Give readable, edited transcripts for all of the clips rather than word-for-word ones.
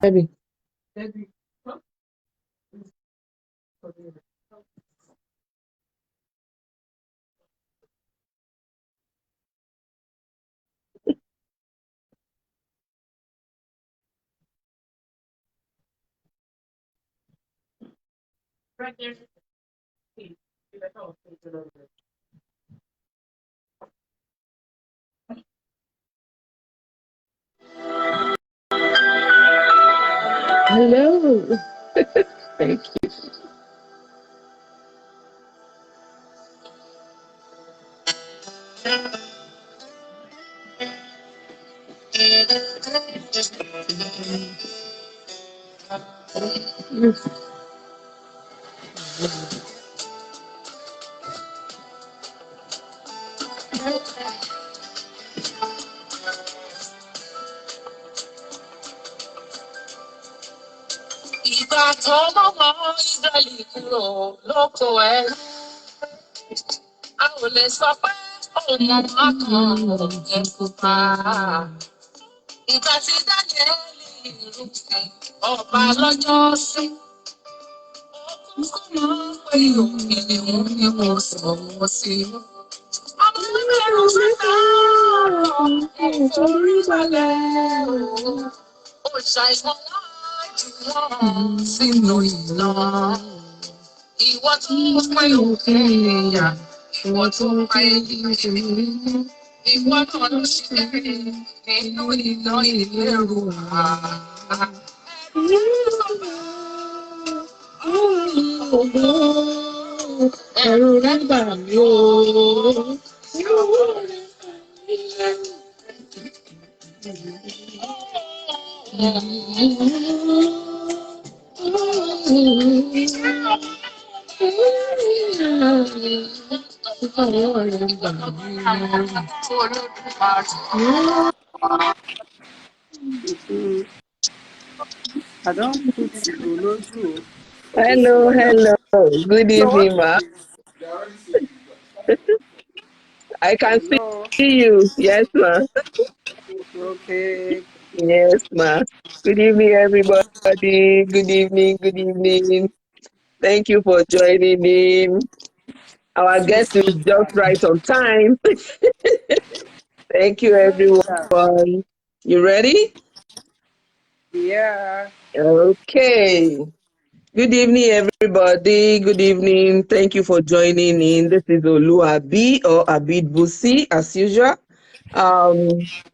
Debbie. Hello. Thank you. Ìgbà tọ́lọ́mọ Ísírẹ́lì kúrò lóko ẹrú, a ò lè sọ pé ọmọ akàn òkè pupa. Ìgbà tí Dáníẹ́lì rúfin ọba lọ́jọ́ sí, ó kúkú mọ̀ pé òkè ni mo sọ̀rọ̀ sí. Ọmọ ẹgbẹ̀rún mẹ́ta ìforí balẹ̀ ó ṣàìsàn láti wọ́n sínú ìlọ. Ìwọ tó pín òkè ìyà, ìwọ tó pín ìyè. Ìwọ náà ló ṣe nínú iná ìlérò wá. Ẹ̀rù rẹ̀ bà mí o. I don't put Oloju. Hello, hello. Good So what evening, is ma. this? I can Hello. see you. Yes, ma. Okay. Yes, ma. Good evening, everybody. Good evening, good evening. Thank you for joining in. Our guest is just right on time. Thank you, everyone. You ready? Yeah. Okay. Good evening, everybody. Good evening. Thank you for joining in. This is Oluabi or Abid Busi, as usual.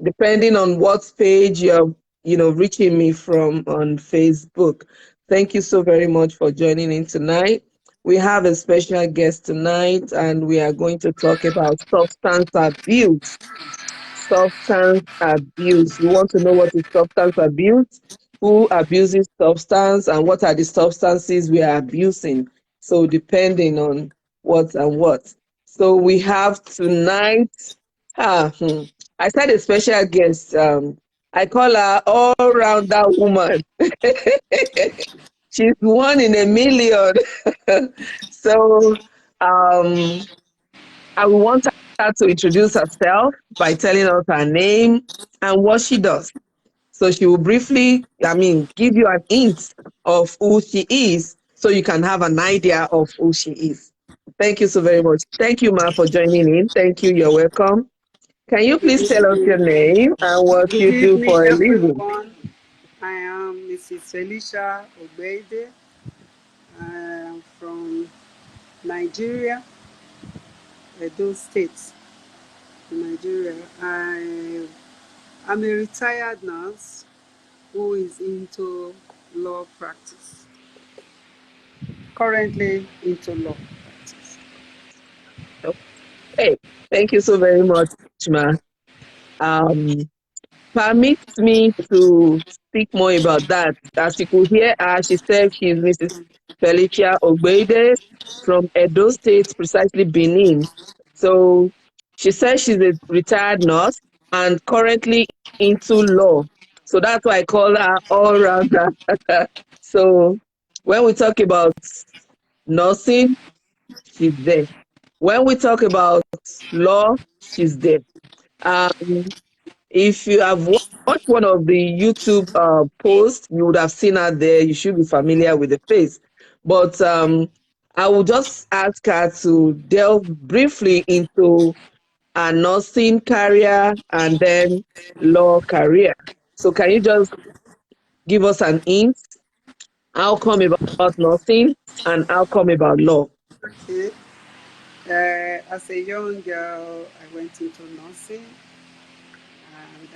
Depending on what page you're, reaching me from on Facebook. Thank you so very much for joining in tonight. We have a special guest tonight, and we are going to talk about substance abuse. Substance abuse. You want to know what is substance abuse? Who abuses substance and what are the substances we are abusing? So depending on what and what. So we have tonight, I said a special guest. I call her all-rounder woman. She's one in a million. So I want her to introduce herself by telling us her name and what she does. So she will briefly, give you an hint of who she is so you can have an idea of who she is. Thank you so very much. Thank you, Ma, for joining in. Thank you. You're welcome. Can you Good please tell us your evening. name and what Good you do evening, for a living? everyone. I am Mrs. Felicia Obeide. I am from Nigeria, Edo State, Nigeria. I'm a retired nurse who is into law practice. Currently into law practice. Okay. Thank you so very much, Ma. Um, Permit me to speak more about that. As you could hear her, she said she's Mrs. Felicia Ogbeide from Edo State, precisely Benin. So she says she's a retired nurse and currently into law. So that's why I call her all rounder. So when we talk about nursing, she's there. When we talk about law, she's there. Um, If you have watched one of the YouTube posts, you would have seen her there. You should be familiar with the face. But I will just ask her to delve briefly into her nursing career and then law career. So can you just give us an hint? How come about nursing and how come about law? Okay. As a young girl, I went into nursing, and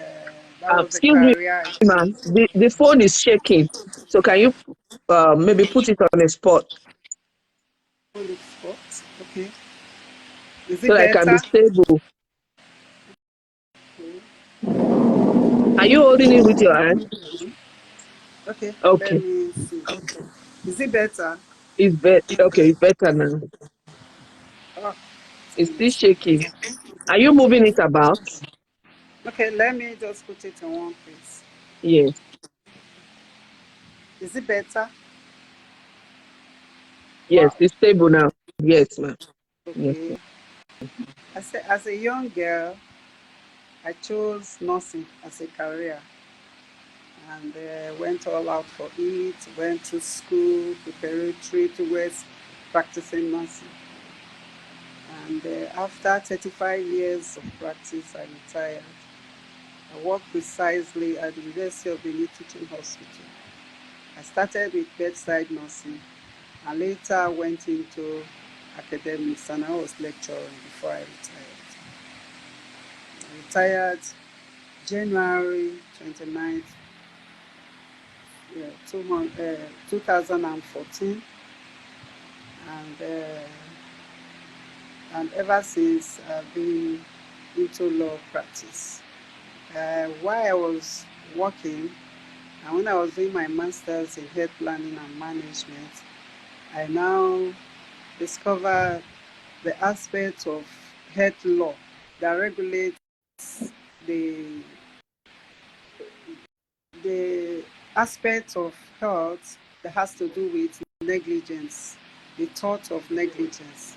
that was the Excuse me, career I ma'am. chose. The phone is shaking. So can you maybe put it on a spot Holy sport. Okay. Is so it that I can be better? stable? Okay. Are you holding it with your hand? Okay. Let Okay, me see. Is it better? it's better. Okay, it's better now. Oh, It's still goodness. shaking. Are you moving it about? Okay. Let me just put it in one place. Yes, Is it better? yes, Wow. it's stable now. Yes, ma'am. Yes, Okay. ma'am. As a young girl, I chose nursing as a career, and went all out for it. Went to school preparatory towards practicing nursing. And after 35 years of practice, I retired. I worked precisely at the University of Benin Teaching Hospital. I started with bedside nursing and later went into academics, and I was lecturing before I retired. I retired January 29th, 2014, and ever since I've been into law practice. While I was working and when I was doing my master's in health planning and management, I now discovered the aspect of health law that regulates the the aspect of health that has to do with negligence, the thought of negligence.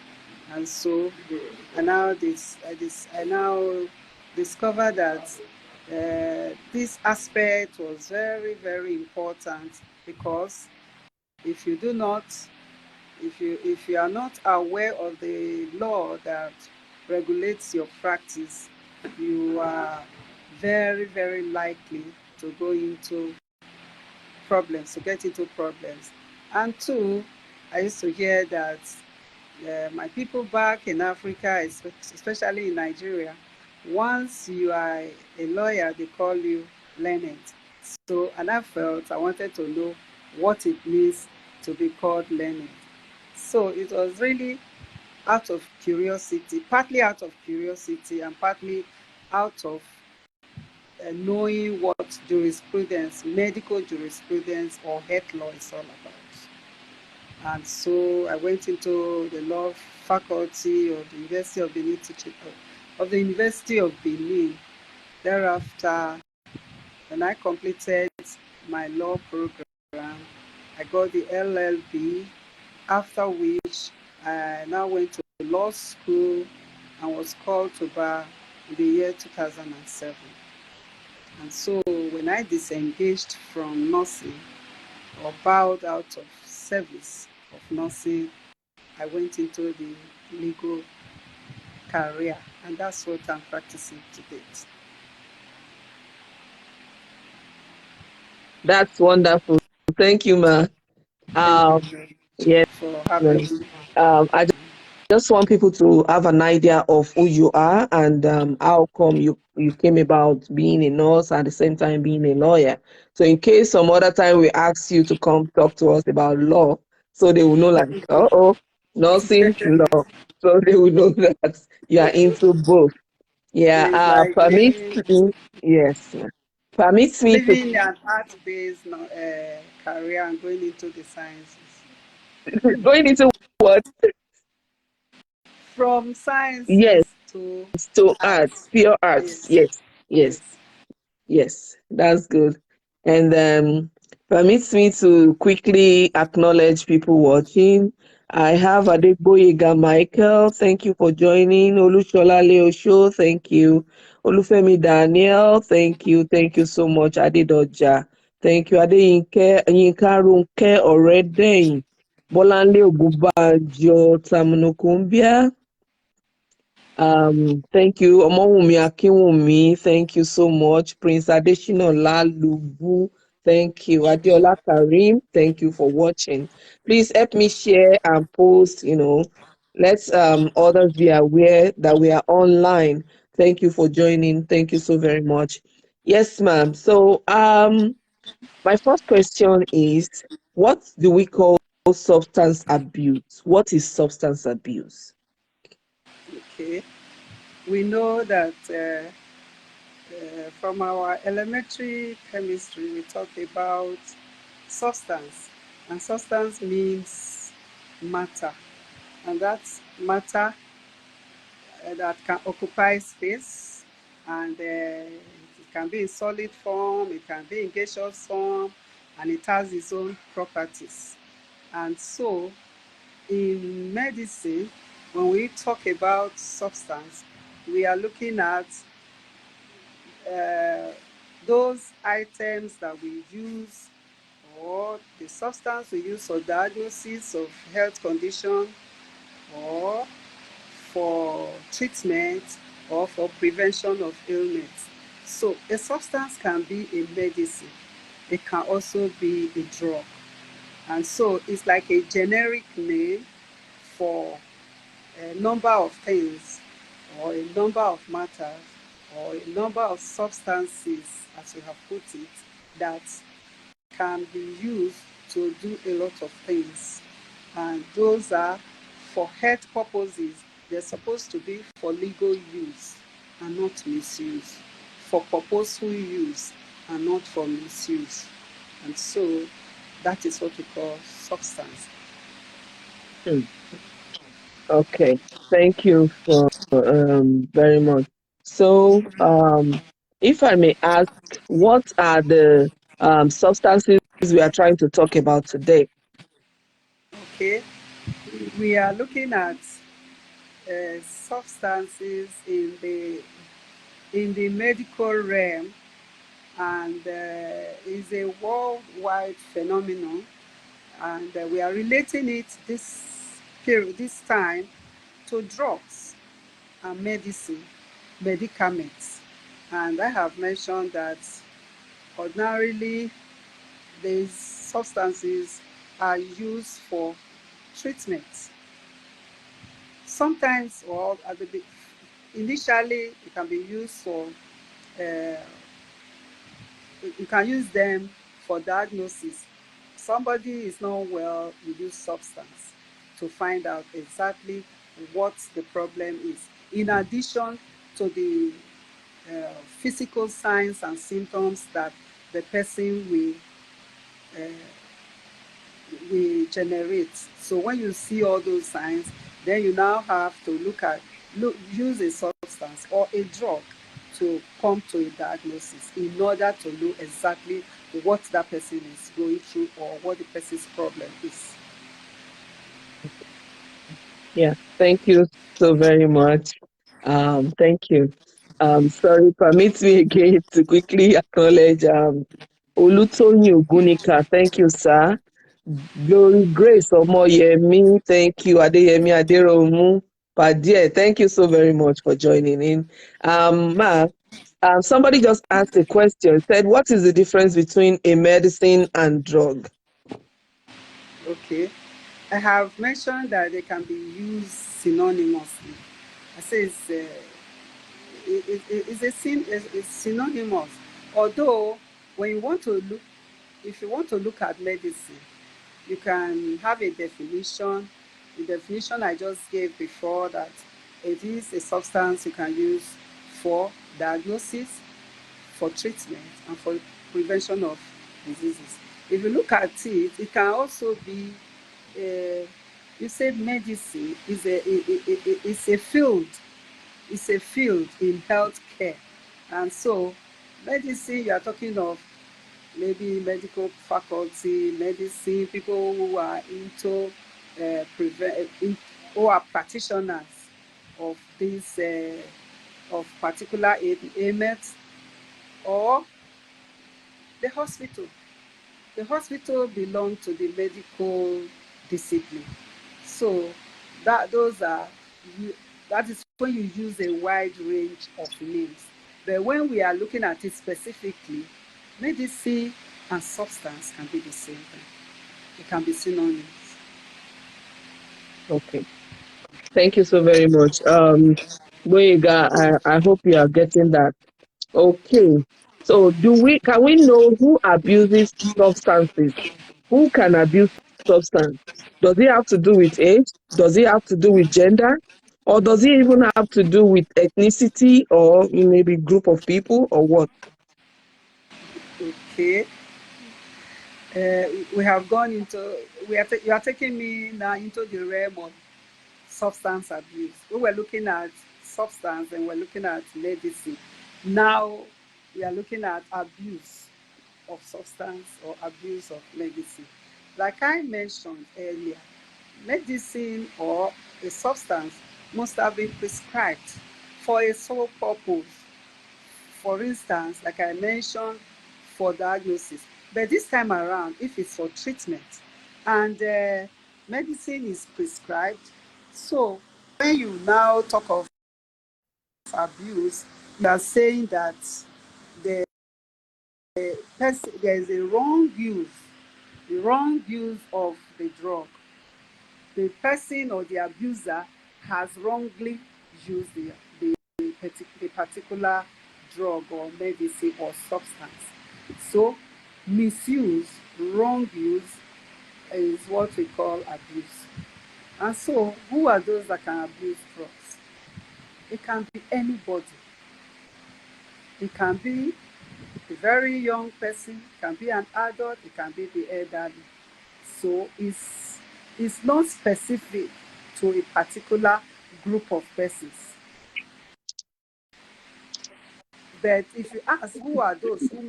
And so I now discovered that this aspect was very, very important, because if you do not, if you are not aware of the law that regulates your practice, you are very, very likely to go into problems, to get into problems. And two, I used to hear that my people back in Africa, especially in Nigeria, once you are a lawyer, they call you learned. So, and I felt I wanted to know what it means to be called learned. So it was really out of curiosity, partly out of curiosity and partly out of knowing what jurisprudence, medical jurisprudence or health law is all about. And so I went into the law faculty of the University of Benin, of the University of Benin. Thereafter, when I completed my law program, I got the LLB, after which I now went to law school and was called to bar in the year 2007. And so when I disengaged from nursing or bowed out of service of nursing, I went into the legal career, and that's what I'm practicing to date. That's wonderful. Thank you, ma. Thank you Um, very much yes, for having ma'am. me. I just want people to have an idea of who you are and how come you came about being a nurse at the same time being a lawyer. So in case some other time we ask you to come talk to us about law, so they will know like, oh, nursing law. So they will know that you are into both. Yeah. It's like Permit me. Yes. Permit me to living an art-based career and going into the sciences. going into what? From Yes, sciences to to arts, arts. pure arts. Yes, Yes, yes. yes. Yes, that's good. And Permits me to quickly acknowledge people watching. I have Adegboyega Michael, thank you for joining. Olushola Leosho, thank you. Olufemi Daniel, thank you. Thank you so much. Adedoja, thank you. Adeyinke Yinka Runke Oredeyin, Bolanle Ogunbanjo, Tamunukumbia. Thank you. Omowumi Akinwumi, thank you so much. Prince Adeshina Lalubu, thank you. Adeola Karim, thank you for watching. Please help me share and post, let's others be aware that we are online. Thank you for joining. Thank you so very much. Yes, ma'am. So my first question is, what do we call substance abuse? What is substance abuse? Okay. We know that from our elementary chemistry, we talk about substance, and substance means matter, and that's matter that can occupy space, and it can be in solid form, it can be in gaseous form, and it has its own properties. And so, in medicine, when we talk about substance, we are looking at uh, those items that we use, or the substance we use for diagnosis of health condition, or for treatment, or for prevention of illness. So a substance can be a medicine. It can also be a drug. And so it's like a generic name for a number of things, or a number of matters, or a number of substances, as we have put it, that can be used to do a lot of things. And those are for health purposes. They're supposed to be for legal use and not misuse, for purposeful use and not for misuse. And so that is what we call substance. Hmm. Okay, thank you for very much. So, if I may ask, what are the substances we are trying to talk about today? Okay, we are looking at substances in the medical realm, and is a worldwide phenomenon, and we are relating it this time to drugs and medicaments. And I have mentioned that ordinarily these substances are used for treatment. Sometimes, or at initially, it can be used for uh, you can use them for diagnosis. Somebody is not well, you use substance to find out exactly what the problem is. In addition to the physical signs and symptoms that the person uh, will generate. So when you see all those signs, then you now have to use a substance or a drug to come to a diagnosis in order to know exactly what that person is going through or what the person's problem is. Yeah, thank you so very much. Thank you. Sorry, permit me again to quickly acknowledge Olutoyin Ogunika. Thank you, sir. Glory Grace Omoyemi, thank you. Adeyemi Aderomu Padie, thank you so very much for joining in. Ma, somebody just asked a question, said, what is the difference between a medicine and drug? Okay. I have mentioned that they can be used synonymously. I say it's synonymous. Although, when you want to look, if you want to look at medicine, you can have a definition. The definition I just gave before, that it is a substance you can use for diagnosis, for treatment, and for prevention of diseases. If you look at it, it can also be, you say medicine is it's a field. It's a field in healthcare. And so medicine, you are talking of maybe medical faculty, medicine, people who are into who are practitioners of this of particular ailments, or the hospital. The hospital belong to the medical discipline. So those are you, that is when you use a wide range of names. But when we are looking at it specifically, medicine and substance can be the same thing. It can be synonyms. Okay. Thank you so very much. Boyega, I hope you are getting that. Okay. So can we know who abuses substances? Who can abuse substance? Does it have to do with age? Does it have to do with gender? Or does it even have to do with ethnicity or maybe group of people or what? Okay. We have gone into you are taking me now into the realm of substance abuse. We were looking at substance and we're looking at medicine. Now we are looking at abuse of substance or abuse of medicine. Like I mentioned earlier, medicine or a substance must have been prescribed for a sole purpose. For instance, like I mentioned, for diagnosis. But this time around, if it's for treatment and medicine is prescribed, so when you now talk of abuse, you are saying that the there is a wrong use of the drug. The person or the abuser has wrongly used the particular drug or medicine or substance. So, misuse, wrong use is what we call abuse. And so, who are those that can abuse drugs? It can be anybody. It can be a very young person, it can be an adult, it can be the elderly. So it's not specific to a particular group of persons. But if you ask who are those who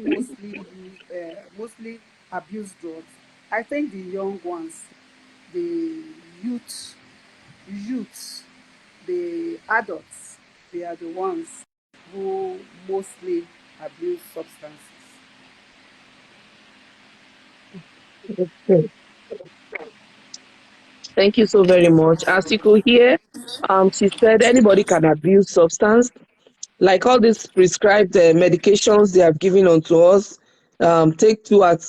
mostly abuse drugs, I think the young ones, the youth, youth, the adults, they are the ones who mostly abuse substances. Okay. Thank you so very much. As you could hear, she said anybody can abuse substance, like all these prescribed medications they have given unto us. Take two at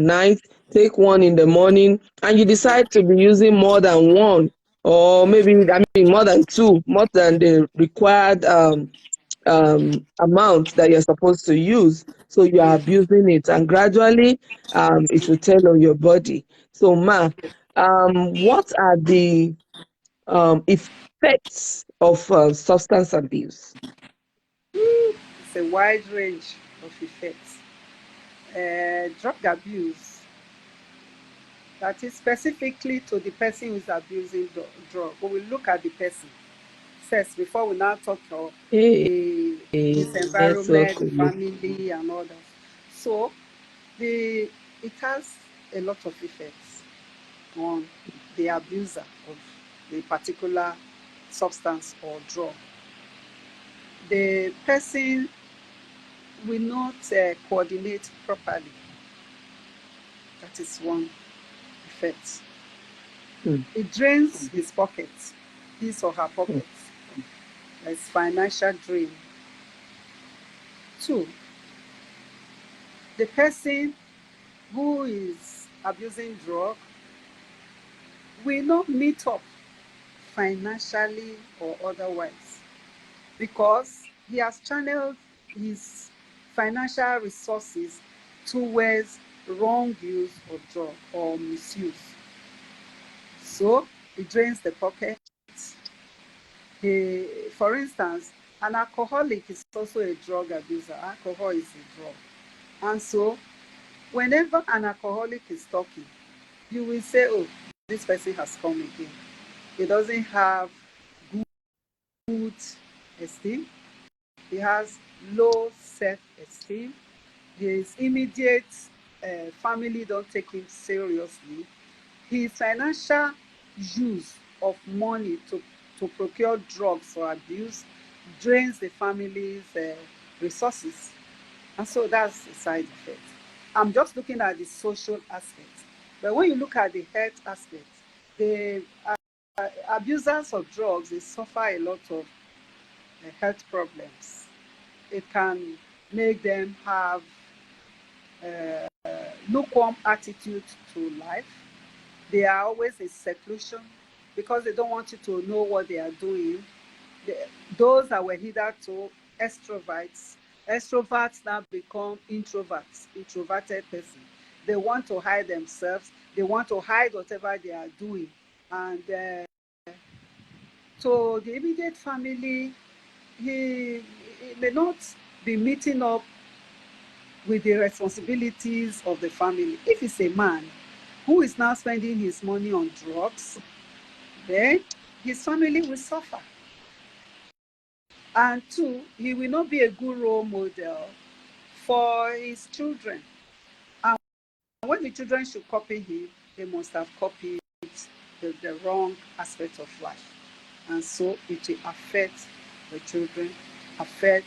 night, take one in the morning, and you decide to be using more than one, or maybe I mean more than two, more than the required amount that you're supposed to use. So you are abusing it, and gradually it will tell on your body. So, what are the effects of substance abuse? It's a wide range of effects. Drug abuse, that is specifically to the person who is abusing the drug. We will look at the person first before we now talk of Hey, his network. environment, the family, and others. So it has a lot of effects on the abuser of the particular substance or drug. The person will not coordinate properly. That is one effect. Hmm, It drains his pockets, his or her hmm, pockets. There's financial drain. Two, the person who is abusing drug will not meet up financially or otherwise because he has channeled his financial resources towards wrong use of drug or misuse. So it drains the pocket. For instance, an alcoholic is also a drug abuser. Alcohol is a drug. And so whenever an alcoholic is talking, you will say, oh, this person has come again. He doesn't have good esteem. He has low self-esteem. his immediate family don't take him seriously, his financial use of money to procure drugs or abuse drains the family's resources. And so that's the side effect. I'm just looking at the social aspect. But when you look at the health aspect, the abusers of drugs, they suffer a lot of health problems. It can make them have lukewarm attitude to life. They are always in seclusion because they don't want you to know what they are doing. The, those that were hitherto extroverts, extroverts now become introverts, introverted person. They want to hide themselves. They want to hide whatever they are doing. And so the immediate family, he may not be meeting up with the responsibilities of the family. If he's a man who is now spending his money on drugs, then his family will suffer. And two, he will not be a good role model for his children. And when the children should copy him, they must have copied the wrong aspect of life. And so it will affect the children, affect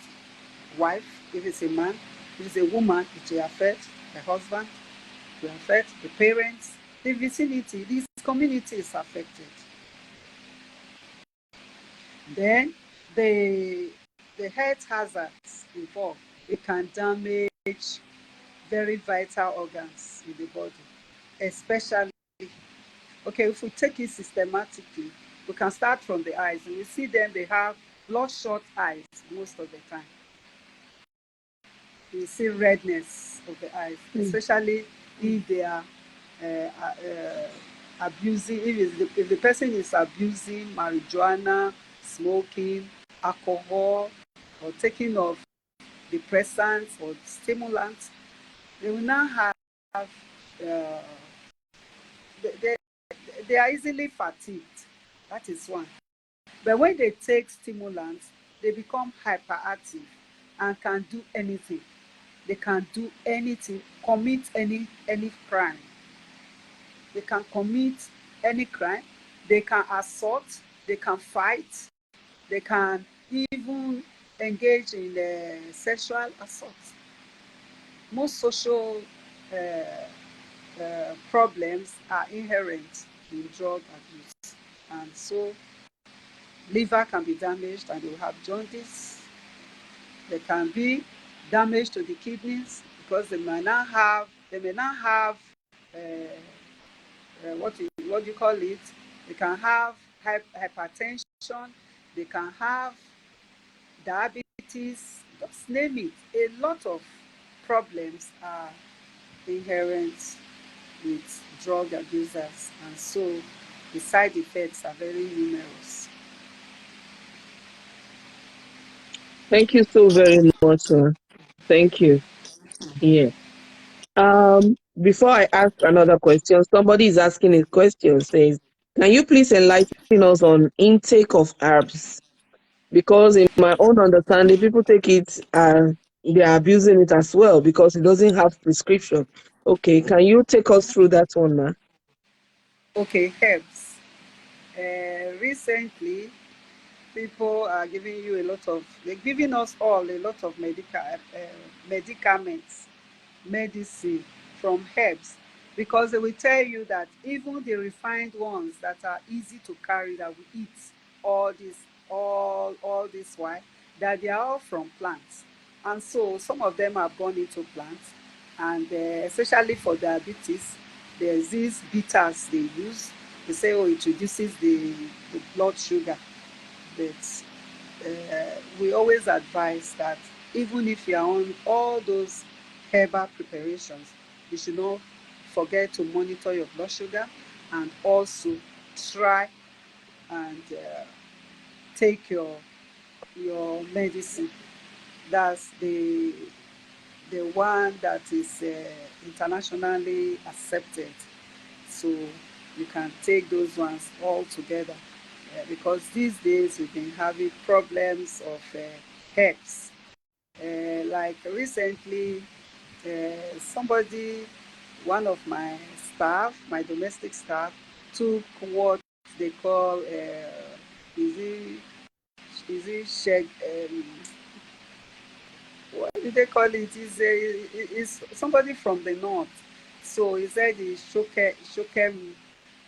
wife, if it's a man, if it's a woman, it will affect the husband, it will affect the parents, the vicinity, this community is affected. Then the health hazards involved, it can damage very vital organs in the body, especially, okay, if we take it systematically, we can start from the eyes. And we see them, they have bloodshot eyes most of the time. You see redness of the eyes, especially if they are abusing, if the person is abusing marijuana, smoking, alcohol, or taking of depressants or stimulants, they will now have, uh, they, they are easily fatigued. That is one. But when they take stimulants, they become hyperactive and can do anything. They can do anything, commit any crime. They can commit any crime. They can assault. They can fight. They can even engage in sexual assault. Most social problems are inherent in drug abuse, and so liver can be damaged, and they will have jaundice. There can be damage to the kidneys because they may not have what do you call it? They can have hypertension. They can have diabetes. Just name it. A lot of problems are inherent with drug abusers, and so the side effects are very numerous. Thank you so very much, sir. Thank you. Yeah. Before I ask another question, somebody is asking a question, says, can you please enlighten us on intake of herbs? Because in my own understanding, people take it and they are abusing it as well because it doesn't have prescription. Okay, can you take us through that one now? Okay, herbs. Recently, people are giving you a lot of, they're giving us all a lot of medicaments, medicine from herbs, because they will tell you that even the refined ones that are easy to carry that we eat all this all this while, that they are all from plants. And so some of them have gone into plants, and especially for diabetes, there's these bitters they use. They say, oh, it reduces the blood sugar. But we always advise that even if you are on all those herbal preparations, you should not forget to monitor your blood sugar, and also try and take your medicine. That's the one that is internationally accepted. So you can take those ones all together, because these days we've been having problems of herbs. Like recently, somebody, one of my staff, my domestic staff, took what they call, is it, is it shag, what do they call it? Is somebody from the north. So he said it's shokeru,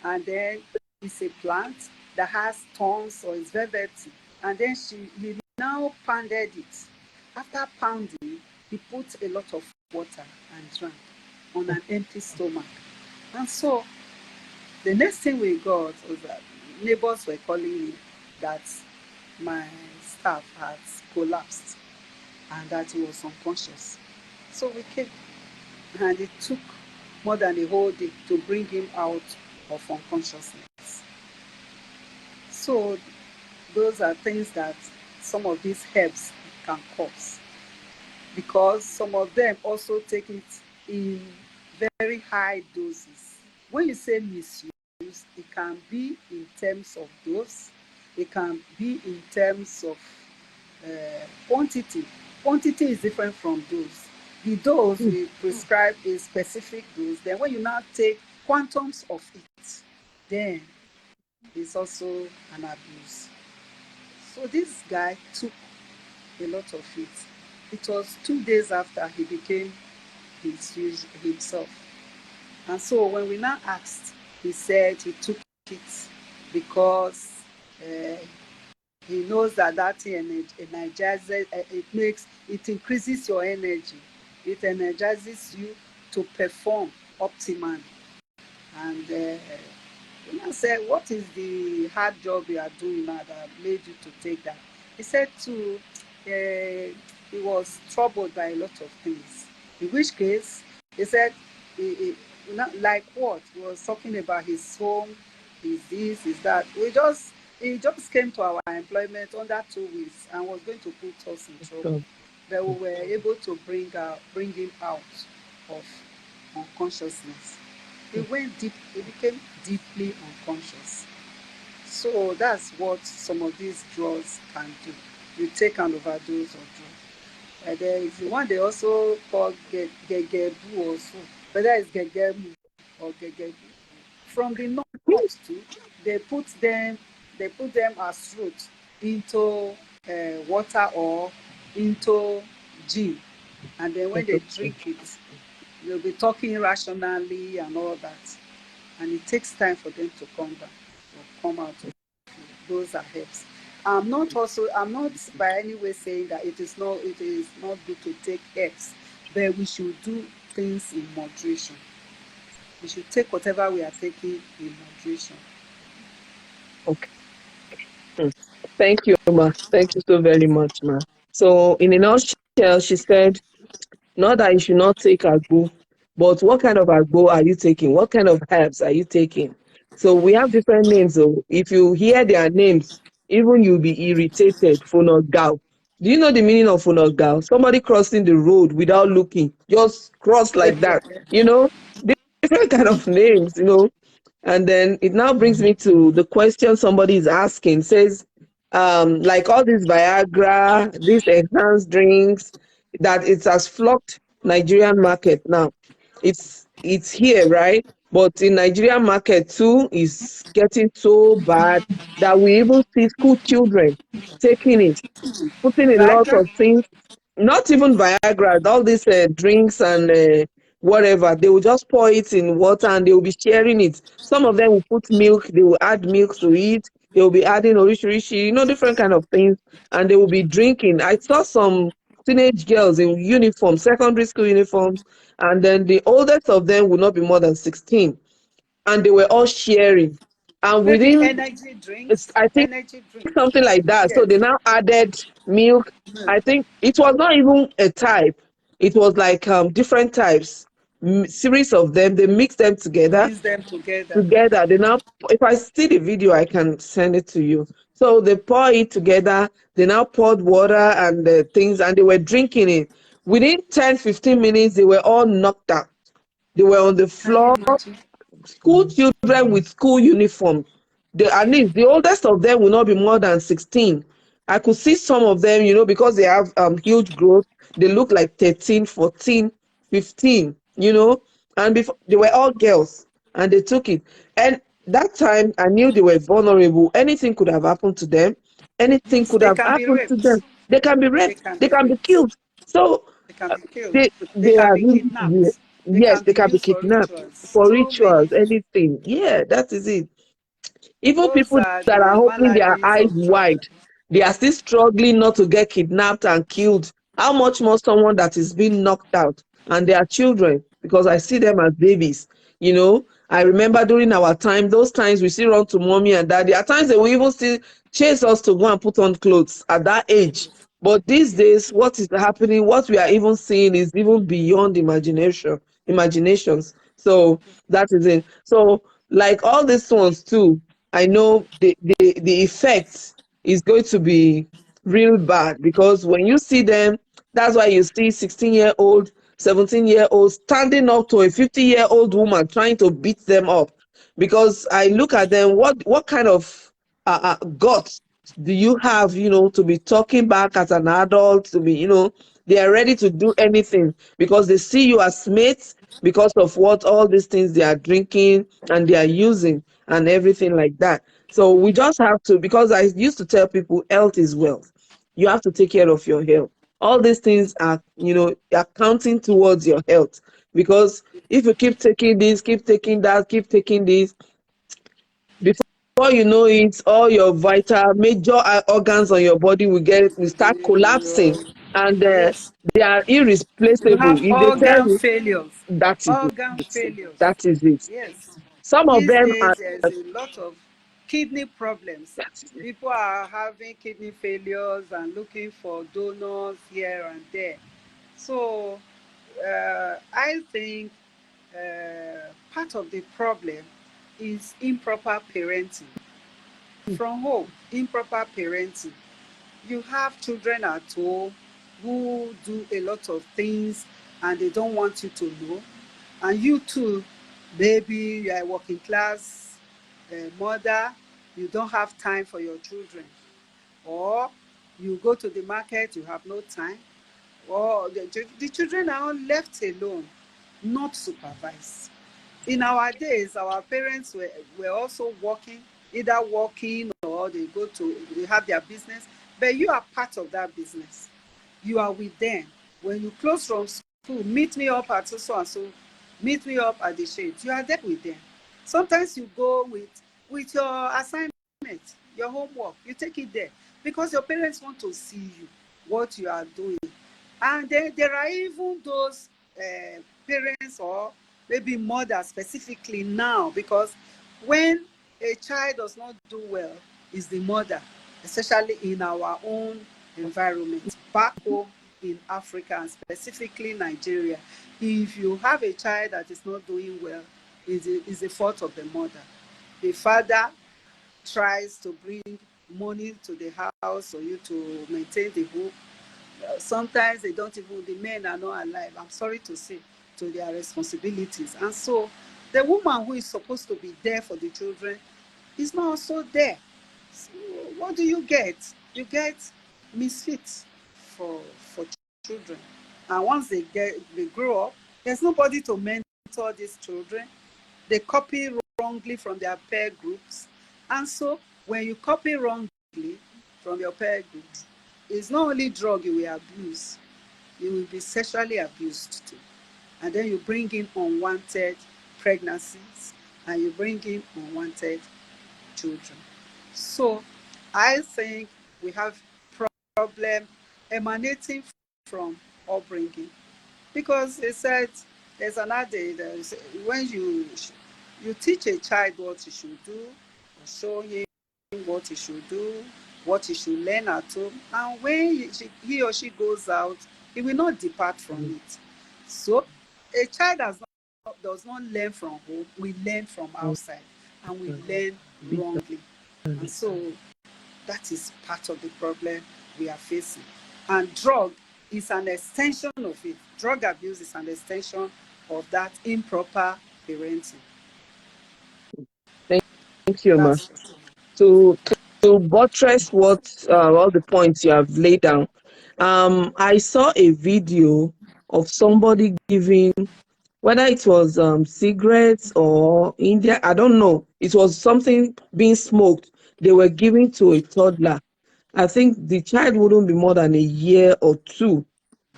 and then it's a plant that has thorns or it's velvety. And then he now pounded it. After pounding, he put a lot of water and drank on an empty stomach. And so the next thing we got was that neighbors were calling me that my staff had collapsed and that he was unconscious. So we came, and it took more than a whole day to bring him out of unconsciousness. So those are things that some of these herbs can cause, because some of them also take it in very high doses. When you say misuse, it can be in terms of dose, it can be in terms of quantity. Quantity is different from dose. The dose we prescribe a specific dose. Then when you now take quantums of it, then it's also an abuse. So this guy took a lot of it. It was 2 days after he became himself. And so when we now asked, he said he took it because uh, he knows that that energizes, it increases your energy. It energizes you to perform optimally. And I said, what is the hard job you are doing now that made you to take that? He said he was troubled by a lot of things. In which case, he said, like what? He was talking about his home, his this, his that. He just came to our employment under 2 weeks and was going to put us in trouble. But we were able to bring him out of unconsciousness. He went deep, he became deeply unconscious. So that's what some of these drugs can do. You take an overdose of drugs. And there is the one they also call gegebu also, whether it's gegemu or gegebu. From the north too, they put them as fruit into water or into gin, and then when they drink it, they'll be talking rationally and all that, and it takes time for them to come back or come out of those are herbs. I'm not by any way saying that it is not good to take herbs, but we should do things in moderation. We should take whatever we are taking in moderation. Okay. Mm. Thank you, Ma. Thank you so very much, Ma. So, in a nutshell, she said, not that you should not take agbo, but what kind of agbo are you taking? What kind of herbs are you taking? So we have different names. So if you hear their names, even you'll be irritated. Funogal. Do you know the meaning of funogal? Somebody crossing the road without looking, just cross like that. You know, different kind of names. And then it now brings me to the question somebody is asking. Says, like all these Viagra, these enhanced drinks, that it has flocked Nigerian market now. It's here, right? But in Nigerian market too is getting so bad that we even see school children taking it, putting a lot Viagra? of things, not even Viagra, all these drinks and whatever. They will just pour it in water and they will be sharing it. Some of them will put milk, they will add milk to it. They will be adding orishirishi, different kind of things, and they will be drinking. I saw some teenage girls in uniform, secondary school uniforms, and then the oldest of them would not be more than 16, and they were all sharing. And Maybe within, energy drinks. I think Energy drinks. something like that. So Yes. they now added milk. Milk. I think it was not even a type. It was like different types, series of them. They mixed them together. Mix them together. Together, they now. If I see the video, I can send it to you. So they pour it together. They now poured water and things, and they were drinking it. Within 10-15 minutes, they were all knocked out. They were on the Can you floor, imagine? school children with school uniform. At least the oldest of them will not be more than 16. I could see some of them, because they have huge growth. They look like 13, 14, 15, and before they were all girls and they took it. And that time I knew they were vulnerable. Anything could have happened to them. Anything Yes, could they have can be happened to them. raped. They can be They raped, can they be can be raped. killed. So They can uh, be killed. they They they can are be really, yeah, kidnapped. They yes, can they be can be used for kidnapped rituals. for So many rituals, things. anything. Yeah, that is it. Even Those people are that are the opening their maladies eyes of drug. wide, they are still struggling not to get kidnapped and killed. How much more someone that is being knocked out and they are children? Because I see them as babies. I remember during our time, those times we still run to mommy and daddy. At times they will even still chase us to go and put on clothes at that age. But these days, what is happening, what we are even seeing is even beyond imaginations. So that is it. So like all these ones too, I know the effect is going to be real bad, because when you see them, that's why you see 16-year-old, 17-year-old standing up to a 50-year-old woman trying to beat them up. Because I look at them, what kind of guts do you have, to be talking back as an adult, to be, they are ready to do anything because they see you as mates, because of what all these things they are drinking and they are using and everything like that. So we just have to, because I used to tell people health is wealth. You have to take care of your health. All these things are counting towards your health, because if you keep taking this, keep taking that, keep taking this, before you know it, all your vital major organs on your body will start collapsing, and Yes, they are you irreplaceable. have If they tell organ you, failures. that is Organ it. failures. That is it. Yes. Some of These them days, are, there's a lot of kidney problems. that is it. People are having kidney failures and looking for donors here and there. So, I think part of the problem is improper parenting from home. Improper parenting. You have children at home who do a lot of things and they don't want you to know. And you too, maybe you are a working class mother, you don't have time for your children. Or you go to the market, you have no time. Or the children are all left alone, not supervised. In our days, our parents were also working, either working or they have their business, but you are part of that business. You are with them. When you close from school, meet me up at so and so, meet me up at the shade. You are there with them. Sometimes you go with your assignment, your homework, you take it there because your parents want to see you, what you are doing. And then there are even those parents or maybe mothers specifically now, because when a child does not do well, is the mother, especially in our own environment back home in Africa and specifically Nigeria. If you have a child that is not doing well, is the fault of the mother. The father tries to bring money to the house for you to maintain the home. Sometimes they don't even, the men are not alive, I'm sorry to say, to their responsibilities. And so the woman who is supposed to be there for the children is not also there. So what do you get? You get misfits for children. And once they grow up, there's nobody to mentor these children. They copy wrongly from their peer groups. And so when you copy wrongly from your peer groups, it's not only drug you will abuse, you will be sexually abused too. And then you bring in unwanted pregnancies and you bring in unwanted children. So I think we have problem emanating from upbringing, because they said there's an adage that when you teach a child what he should do, or show him what he should do, what he should learn at home, and when he or she goes out, he will not depart from it. So a child does not learn from home, we learn from outside, and we learn wrongly. And so that is part of the problem we are facing. And drug is an extension of it. Drug abuse is an extension of that improper parenting. Thank you, ma. That's it. To to buttress what all the points you have laid down, I saw a video of somebody giving, whether it was cigarettes or India, I don't know. It was something being smoked. They were giving to a toddler. I think the child wouldn't be more than a year or two,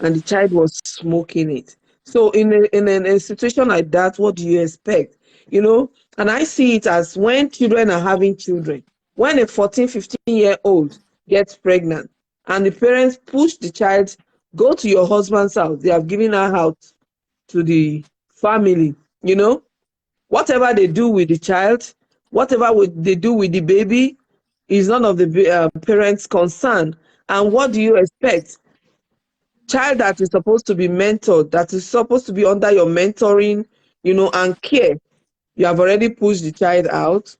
and the child was smoking it. So in a situation like that, what do you expect? You know, and I see it as when children are having children, when a 14, 15-year-old gets pregnant and the parents push the child, go to your husband's house, they have given her out to the family, you know, whatever they do with the child, whatever they do with the baby is none of the parents' concern. And what do you expect? Child that is supposed to be mentored, that is supposed to be under your mentoring, you know, and care, you have already pushed the child out.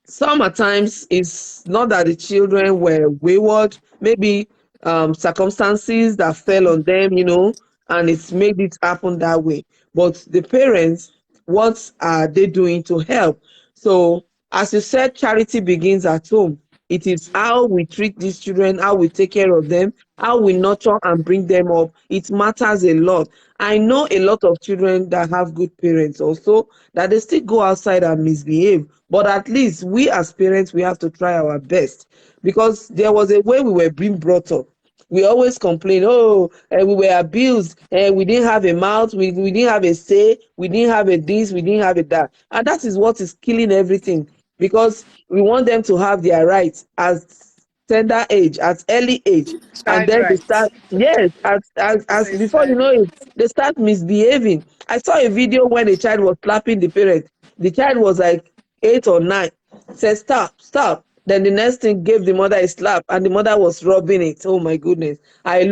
Some at times it's not that the children were wayward, maybe circumstances that fell on them, you know, and it's made it happen that way. But the parents, what are they doing to help? So, as you said, charity begins at home. It is how we treat these children, how we take care of them, how we nurture and bring them up. It matters a lot. I know a lot of children that have good parents also, that they still go outside and misbehave. But at least we as parents, we have to try our best, because there was a way we were being brought up. We always complain, oh, we were abused, we didn't have a mouth, we didn't have a say, we didn't have a this, we didn't have a that. And that is what is killing everything, because we want them to have their rights at tender age, at early age. And Child then they start, rights. yes, This as is before you child know it, rights. they start misbehaving. I saw a video when a child was slapping the parent. The child was like 8 or 9, said, stop, stop. Then the next thing gave the mother a slap, and the mother was rubbing it. Oh my goodness. I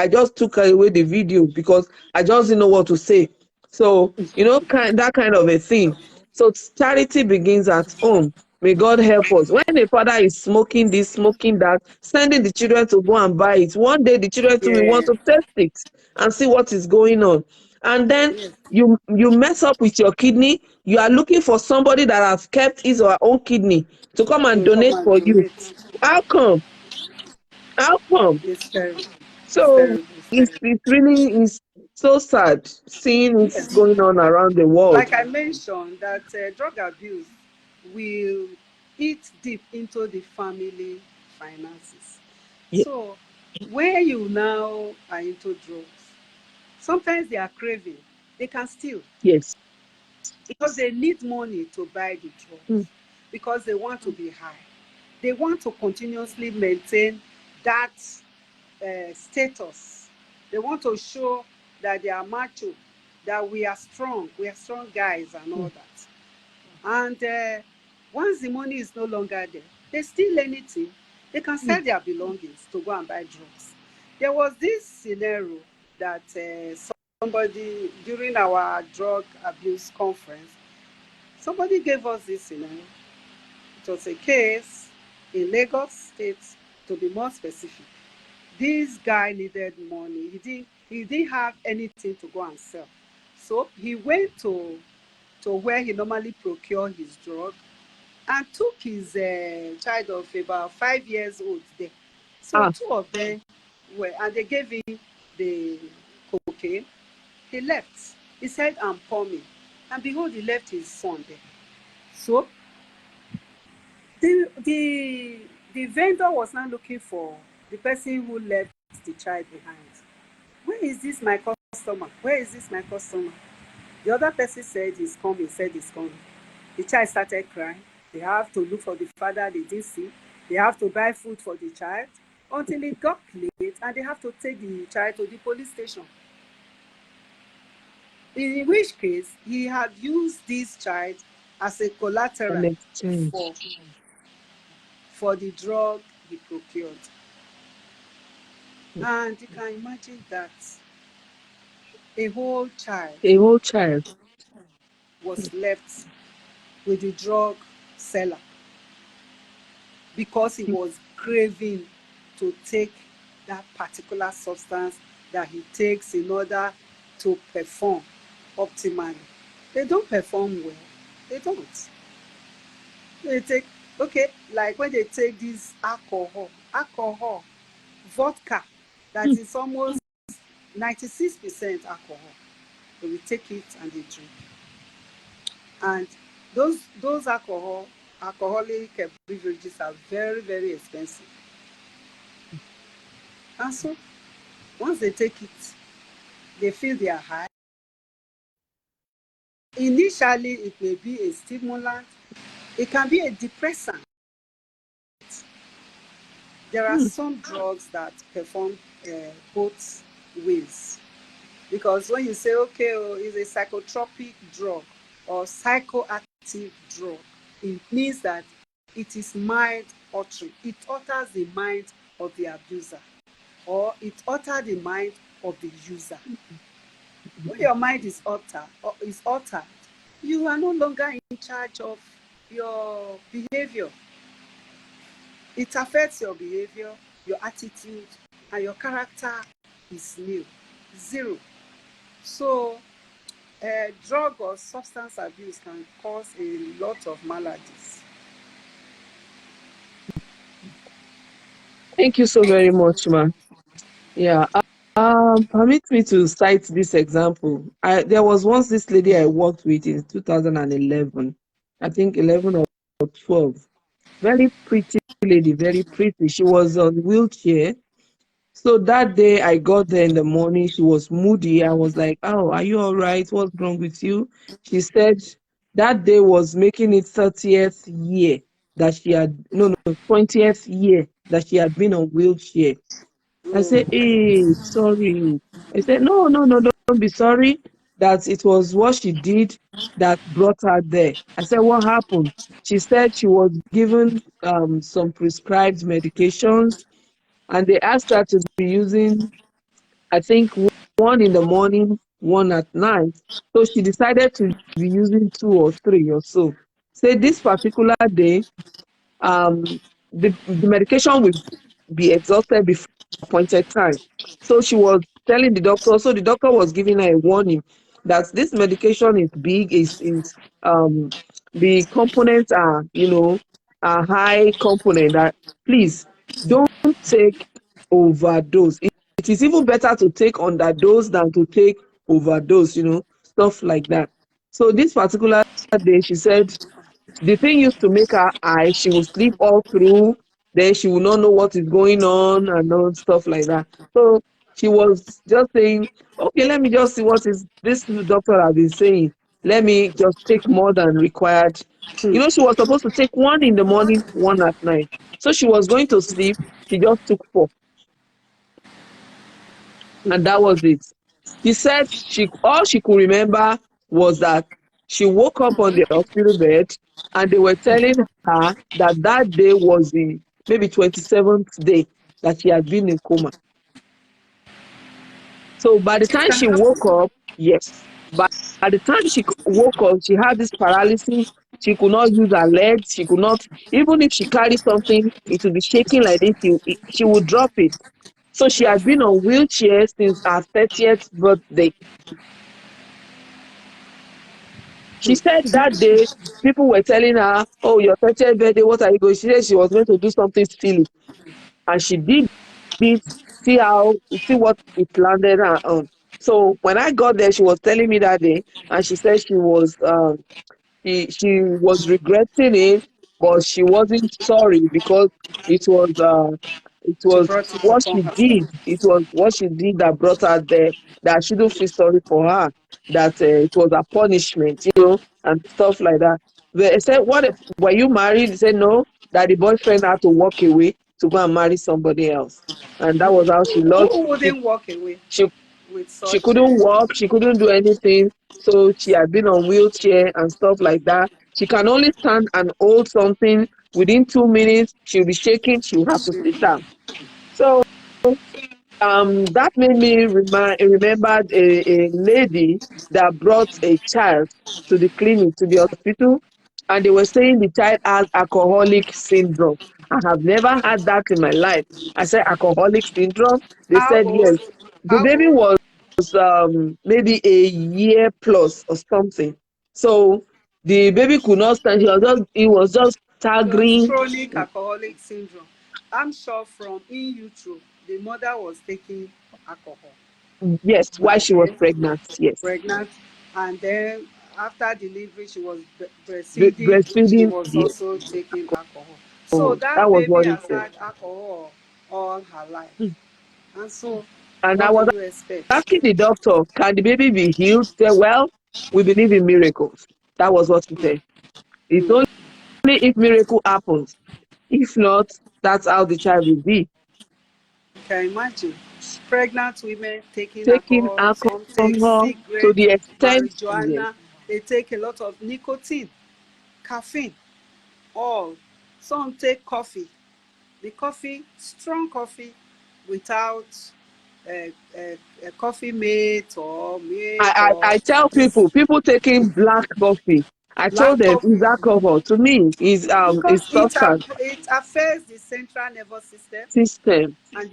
just took away the video because I just didn't know what to say. So, you know, that kind of a thing. So charity begins at home. May God help us. When a father is smoking this, smoking that, sending the children to go and buy it, one day the children too will want Yeah. to test it and see what is going on. And then Yes. you mess up with your kidney. You are looking for somebody that has kept his or her own kidney to come and To come donate and for you. donate. How come? How come? It's terrible. It's So terrible. It's terrible. it's really is so sad seeing it Yes. going on around the world. Like I mentioned, that drug abuse will eat deep into the family finances. Ye- So when you now are into drugs, sometimes they are craving. They can steal Yes. because they need money to buy the drugs, Mm. because they want to be high. They want to continuously maintain that status. They want to show that they are macho, that we are strong guys, and all Mm. that. And once the money is no longer there, they steal anything. They can Mm. sell their belongings to go and buy drugs. There was this scenario that somebody, during our drug abuse conference, somebody gave us this scenario. It was a case in Lagos State, to be more specific. This guy needed money. He didn't have anything to go and sell. So he went to where he normally procure his drug, and took his child of about 5 years old there. So Ah, two of them were, and they gave him the cocaine. He left. He said, I'm coming. And behold, he left his son there. So the vendor was now looking for the person who left the child behind. Where is this my customer? Where is this my customer? The other person said he's coming, said he's coming. The child started crying. They have to look for the father they didn't see. They have to buy food for the child until it got late, and they have to take the child to the police station. In which case, he had used this child as a an collateral exchange. for, for the drug he procured. Mm. And you can imagine that a whole child A whole child. Mm. was left with the drug seller because he was craving to take that particular substance that he takes in order to perform optimally. They don't perform well. They don't. They take, okay, like when they take this alcohol, vodka, that Mm. is almost 96% alcohol. They will take it and they drink. And those alcoholic beverages are very, very expensive. And so once they take it, they feel they are high. Initially, it may be a stimulant. It can be a depressant. There are Hmm. some drugs that perform both ways. Because when you say, okay, oh, it's a psychotropic drug or psychoactive drug, it means that it is mind altering. It alters the mind of the abuser, or it alters the mind of the user. When your mind is altered, you are no longer in charge of your behavior. It affects your behavior, your attitude, and your character is nil, zero. So, drug or substance abuse can cause a lot of maladies. Thank you so very much, ma. Yeah. Permit me to cite this example. There was once this lady I worked with in 2011, I think 11 or 12. Very pretty lady, very pretty. She was on wheelchair. So that day I got there in the morning, she was moody. I was like, "Oh, are you all right? What's wrong with you?" She said that day was making it 30th year that she had, no, 20th year that she had been on wheelchair. I said, Oh, "Hey, sorry." I said, "No, no, no, don't be sorry. That it was what she did that brought her there." I said, "What happened?" She said she was given some prescribed medications, and they asked her to be using, I think, one in the morning, one at night. So she decided to be using two or three or so. Say this particular day, the medication will be exhausted before appointed time. So she was telling the doctor, so the doctor was giving her a warning that this medication is big, is the components are, a high component, that please don't take overdose. It is even better to take underdose than to take overdose, stuff like that. So this particular day, she said the thing used to make her high. She would sleep all through. Then she would not know what is going on and all stuff like that. So she was just saying, okay, let me just see what is this doctor has been saying. Let me just take more than required. She was supposed to take one in the morning, one at night. So she was going to sleep. She just took four, and that was it. She said she all she could remember was that she woke up on the hospital bed and they were telling her that that day was the maybe 27th day that she had been in coma. So by the it time can she happen. woke up, yes, by the time she woke up, she had this paralysis. She could not use her legs. She could not, even if she carried something, it would be shaking like this. She would drop it. So she had been on wheelchair since her 30th birthday. She said that day people were telling her, "Oh, your 30th birthday, what are you going?" She said she was going to do something silly, and she did it. See what it landed her on. So when I got there, she was telling me that day, and she said she was regretting it, but she wasn't sorry because it was uh, it She was brought it what upon she herself. did. It was what she did that brought her there. That I shouldn't feel sorry for her. That it was a punishment, and stuff like that. But I said, "What were you married?" He said, "No." That the boyfriend had to walk away to go and marry somebody else, and that was how she lost. Who wouldn't walk away She with she such? couldn't walk, she couldn't do anything. So she had been on wheelchair and stuff like that. She can only stand and hold something. Within 2 minutes, she'll be shaking, she'll have to sit down. So that made me remember a lady that brought a child to the clinic, to the hospital, and they were saying the child has alcoholic syndrome. I have never had that in my life. I said alcoholic syndrome. They How said yes. old? The How baby old? was maybe a year plus or something. So the baby could not stand. He was just It was staggering. chronic alcoholic syndrome. I'm sure from in utero, the mother was taking alcohol. Yes, while and she was then pregnant. Yes. pregnant, and then after delivery she was breastfeeding. She Breastfeeding. was Yes. also taking alcohol. So Oh, that that was baby what he has said. had alcohol all her life. Mm. And so, And I what do was you expect? asking the doctor, can the baby be healed? He said, well, we believe in miracles. That was what he said. It's only if miracle happens. If not, that's how the child will be. Can you imagine pregnant women taking Taking alcohol? Some take alcohol to cigarette, the extent, yes, marijuana. They take a lot of nicotine, caffeine, all. Some take coffee. The coffee, strong coffee, without a coffee mate or milk I or tell people taking black coffee. I told black them it's coffee, alcohol. To me, is because substance it affects the central nervous system system and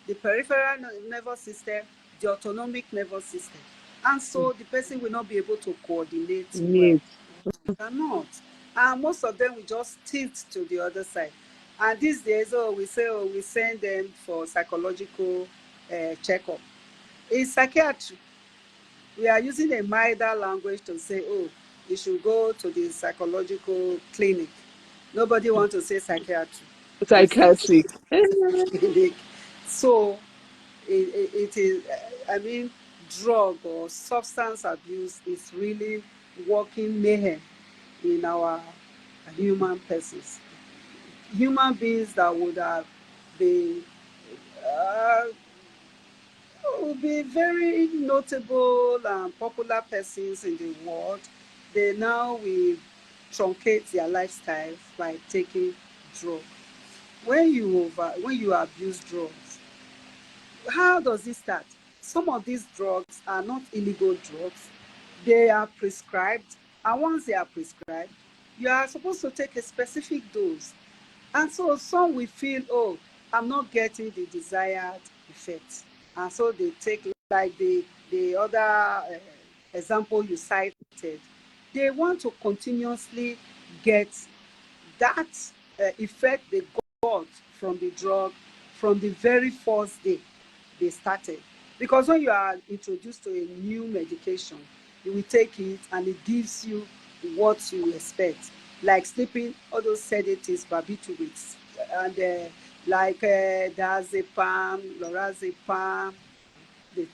the peripheral nervous system, the autonomic nervous system. And so the person will not be able to coordinate well. needs. They cannot. And most of them will just tilt to the other side. And these days, we say, we send them for psychological checkup. In psychiatry, we are using a milder language to say, oh, you should go to the psychological clinic. Nobody wants to say psychiatry. They say Psychiatric. clinic. So it is, I mean, drug or substance abuse is really working mayhem in our human persons. Human beings that would have been uh, would be very notable and popular persons in the world. They now will truncate their lifestyle by taking drugs. When you abuse drugs, how does it start? Some of these drugs are not illegal drugs. They are prescribed, and once they are prescribed, you are supposed to take a specific dose. And so some will feel, oh, I'm not getting the desired effect. And so they take, like the other example you cited, they want to continuously get that effect they got from the drug from the very first day they started. Because when you are introduced to a new medication, you will take it and it gives you what you expect, like sleeping, all those sedatives, barbiturates, and diazepam, lorazepam. They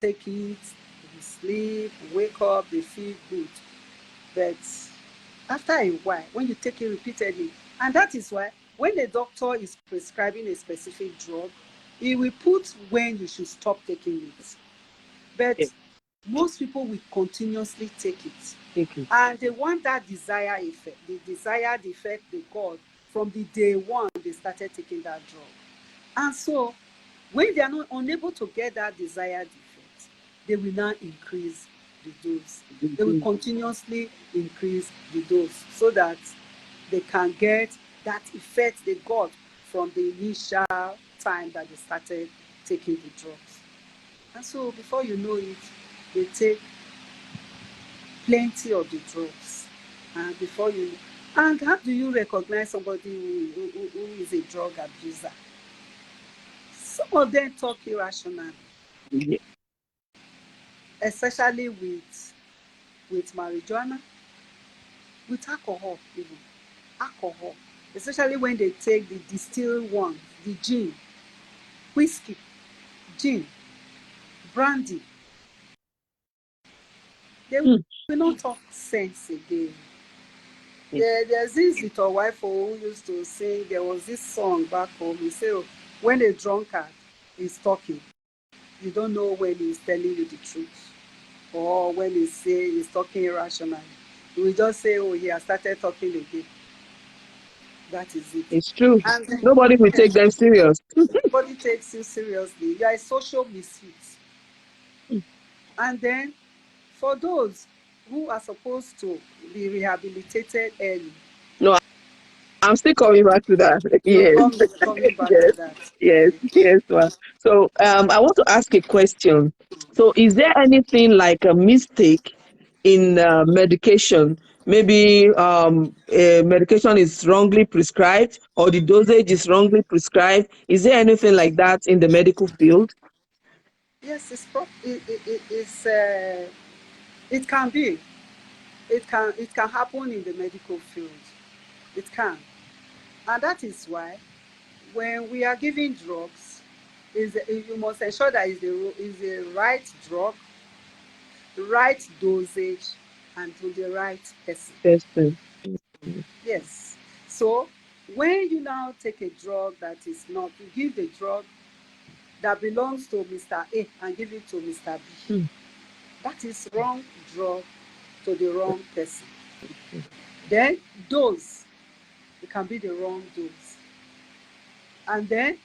take it, they sleep, wake up, they feel good. But after a while, when you take it repeatedly, and that is why when the doctor is prescribing a specific drug, he will put when you should stop taking it. Yes, But most people will continuously take it. take it. And they want that desired effect, the desired effect they got from the day one they started taking that drug. And so when they are not unable to get that desired effect, they will now increase the dose. They will continuously increase the dose so that they can get that effect they got from the initial time that they started taking the drugs. And so before you know it, they take plenty of the drugs. And before you, and how do you recognize somebody who is a drug abuser? Some of them talk irrationally, Yeah. especially with marijuana, with alcohol even. Alcohol, especially when they take the distilled one, the gin, whiskey, gin, brandy, they Mm. will not talk sense again. Yes. There's this little wife who used to sing, there was this song back home. He said, oh, when a drunkard is talking, you don't know when he's telling you the truth or when he's talking irrationally. You will just say, oh, he has started talking again. That is it. It's true. And Nobody will take them serious. nobody takes you seriously. You are a social misfit. Mm. And then for those who are supposed to be rehabilitated early, No, I'm still coming back to that. you're Yes, coming back yes, to that. yes, Okay. yes. Well, so I want to ask a question. So, is there anything like a mistake in medication? Maybe a medication is wrongly prescribed or the dosage is wrongly prescribed. Is there anything like that in the medical field? Yes, it can be. It can happen in the medical field. It can. And that is why when we are giving drugs, you must ensure that is the right drug, right dosage, and to the right person. Person. Mm, Yes. So when you now take a drug that is not, you give the drug that belongs to Mr. A and give it to Mr. B. mm, That is wrong drug to the wrong person. mm, Then dose, it can be the wrong dose. And then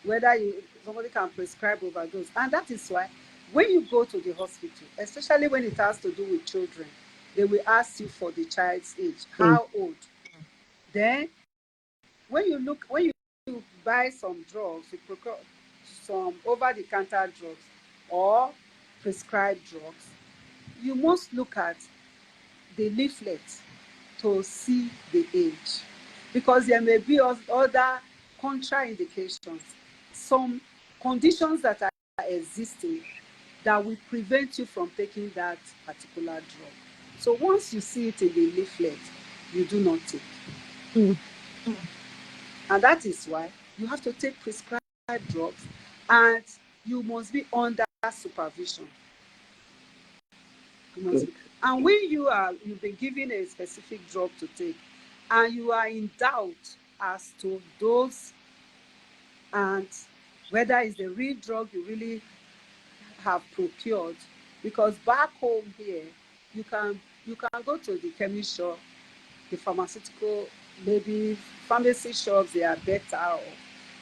whether somebody can prescribe overdose. And that is why when you go to the hospital, especially when it has to do with children, they will ask you for the child's age, mm, how old. Then when you buy some drugs, you procure some over-the-counter drugs or prescribed drugs, you must look at the leaflet to see the age, because there may be other contraindications, some conditions that are existing that will prevent you from taking that particular drug. So once you see it in the leaflet, you do not take. mm. And that is why you have to take prescribed drugs, and you must be under supervision. You must Good. be. And when you've been given a specific drug to take, and you are in doubt as to dose and whether it's the real drug you really have procured, because back home here, you can go to the chemist shop, the pharmaceutical, maybe pharmacy shops, they are better off.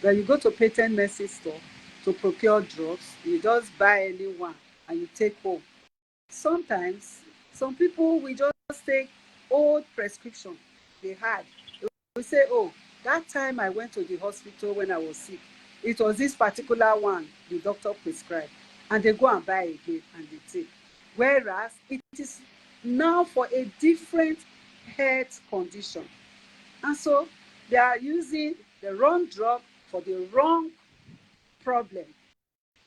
When you go to patent medicine store to procure drugs, you just buy any one and you take home. Sometimes some people will just take old prescription they had. They will say, oh, that time I went to the hospital when I was sick, it was this particular one the doctor prescribed, and they go and buy again and they take. Whereas it is now for a different health condition. And so they are using the wrong drug for the wrong problem.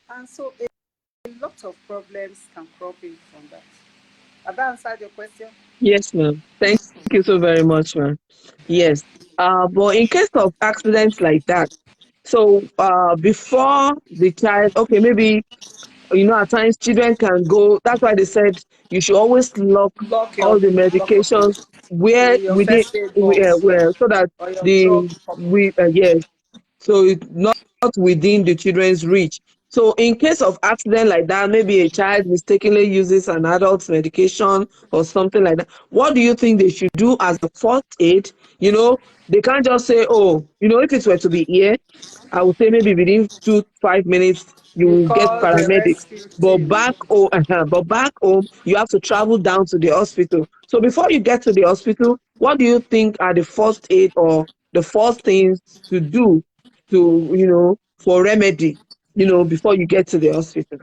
And so a lot of problems can crop in from that. Have I answered your question? Yes, ma'am. Thank you so very much, ma'am. Yes. But in case of accidents like that, so before the child, okay, maybe at times children can go. That's why they said you should always lock all the Lock up medications where in your within, first aid box where so that or your drug the cupboard. we yes, so it's not within the children's reach. So in case of accident like that, maybe a child mistakenly uses an adult's medication or something like that. What do you think they should do as a first aid? They can't just say, oh, if it were to be here, I would say maybe within 2 5 minutes you You will get call the paramedics. rescue But team. back home, you have to travel down to the hospital. So before you get to the hospital, what do you think are the first aid or the first things to do for remedy, before you get to the hospital?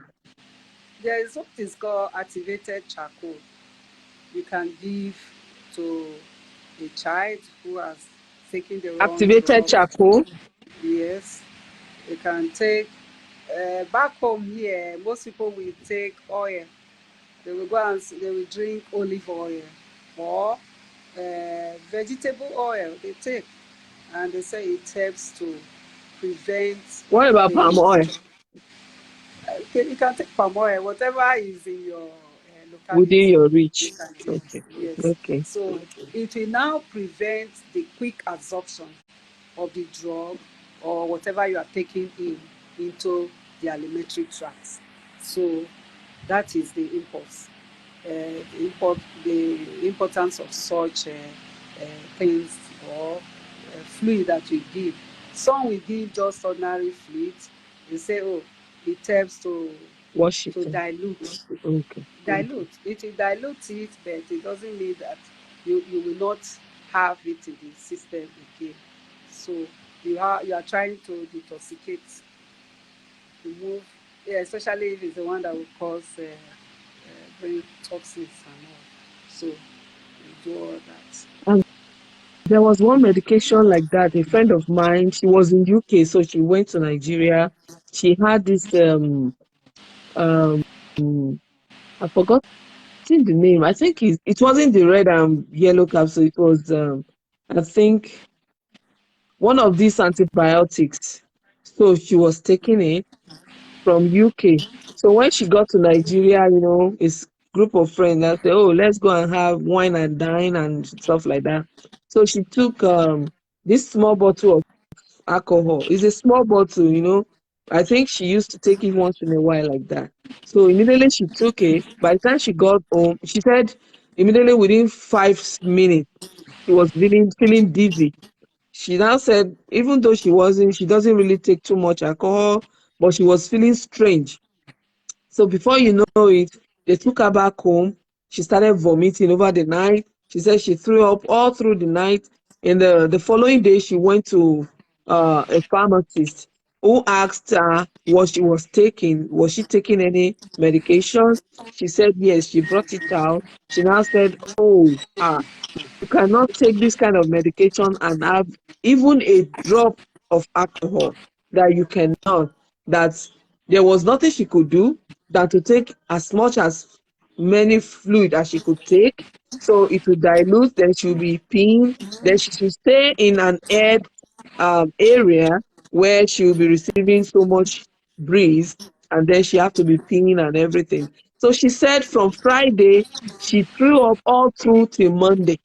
There is what is called activated charcoal. You can give to a child who has taken the wrong Activated drug. charcoal. Yes, you can take. Back home here, most people will take oil. They will go and they will drink olive oil or vegetable oil. They take, and they say it helps to prevent What about palm oil the. Okay, you can take palm oil, whatever is in your within locality, your you reach? can take. Okay. Yes. Okay. So it will now prevent the quick absorption of the drug or whatever you are taking into the alimentary tracts. So that is the impulse, the importance of such things or fluid that we give. Some will give just ordinary fluid. They say, oh, it helps to Washington. dilute. Okay. Dilute. It will dilute it, but it doesn't mean that you will not have it in the system again. So you are trying to detoxicate, remove, yeah, especially if it's the one that will cause bring toxins and all. So you do all that. And there was one medication like that. A friend of mine, she was in UK, so she went to Nigeria. She had this. um I forgot the name. I think it wasn't the red and yellow capsule. It was I think one of these antibiotics. So she was taking it from UK. So when she got to Nigeria, his group of friends that said, "Oh, let's go and have wine and dine and stuff like that." So she took this small bottle of alcohol. It's a small bottle. I think she used to take it once in a while like that. So immediately she took it. By the time she got home, she said immediately within 5 minutes she was feeling dizzy. She now said even though she doesn't really take too much alcohol, but she was feeling strange. So before you know it, they took her back home. She started vomiting over the night. She said she threw up all through the night. And the following day, she went to a pharmacist who asked her what she was taking. Was she taking any medication? She said yes. She brought it out. She now said, "Oh, you cannot take this kind of medication and have even a drop of alcohol, that you cannot, that there was nothing she could do than to take as much as many fluid as she could take. So it will dilute, then she'll be peeing, then she should stay in an aired area where she'll be receiving so much breeze, and then she have to be peeing and everything." So she said from Friday, she threw up all through till Monday.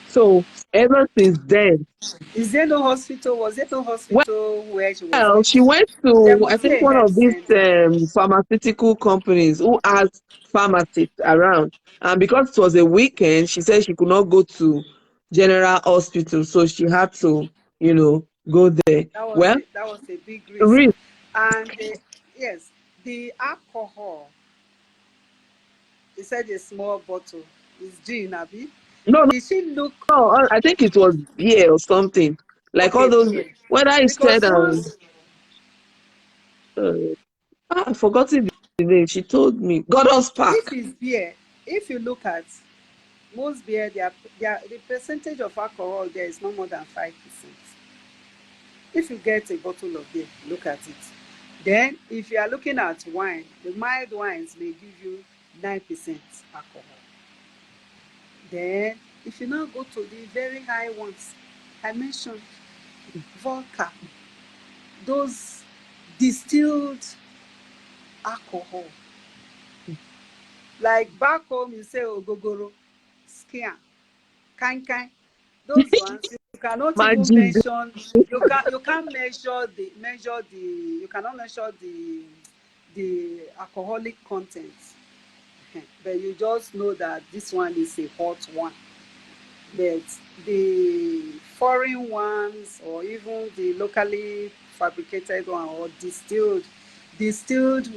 So ever since then, Is there no hospital? Was there no hospital where she was well, she taking? went There to, I must be think, a one health of these center. pharmaceutical companies who has pharmacists around. And because it was a weekend, she said she could not go to general hospital, so she had to, go there. Well, That was a big risk. risk. And yes, the alcohol. He said a small bottle is gin, Abi. No, Did she look no, I think it was beer or something. Like all okay? those, Beer. whether it said, Because once uh, I've forgotten the name. She told me, Gordon's if Park. it's beer, if you look at most beer, the percentage of alcohol there is no more than 5%. If you get a bottle of beer, look at it. Then, if you are looking at wine, the mild wines may give you 9% alcohol. Then, if you now go to the very high ones, I mentioned vodka, those distilled alcohol. Like back home, you say ogogoro, skia, kankai. Those ones you cannot even Magic. mention. You can't you cannot measure the alcoholic content. But you just know that this one is a hot one. But the foreign ones or even the locally fabricated one or distilled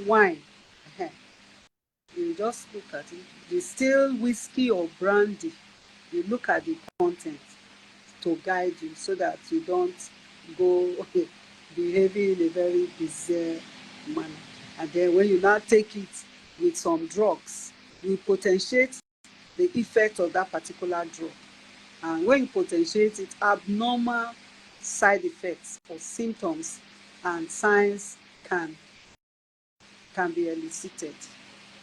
wine, you just look at it. Distilled whiskey or brandy, you look at the content to guide you so that you don't go behaving in a very bizarre manner. And then when you now take it with some drugs, you potentiate the effect of that particular drug. And when you potentiate it, abnormal side effects or symptoms and signs can be elicited,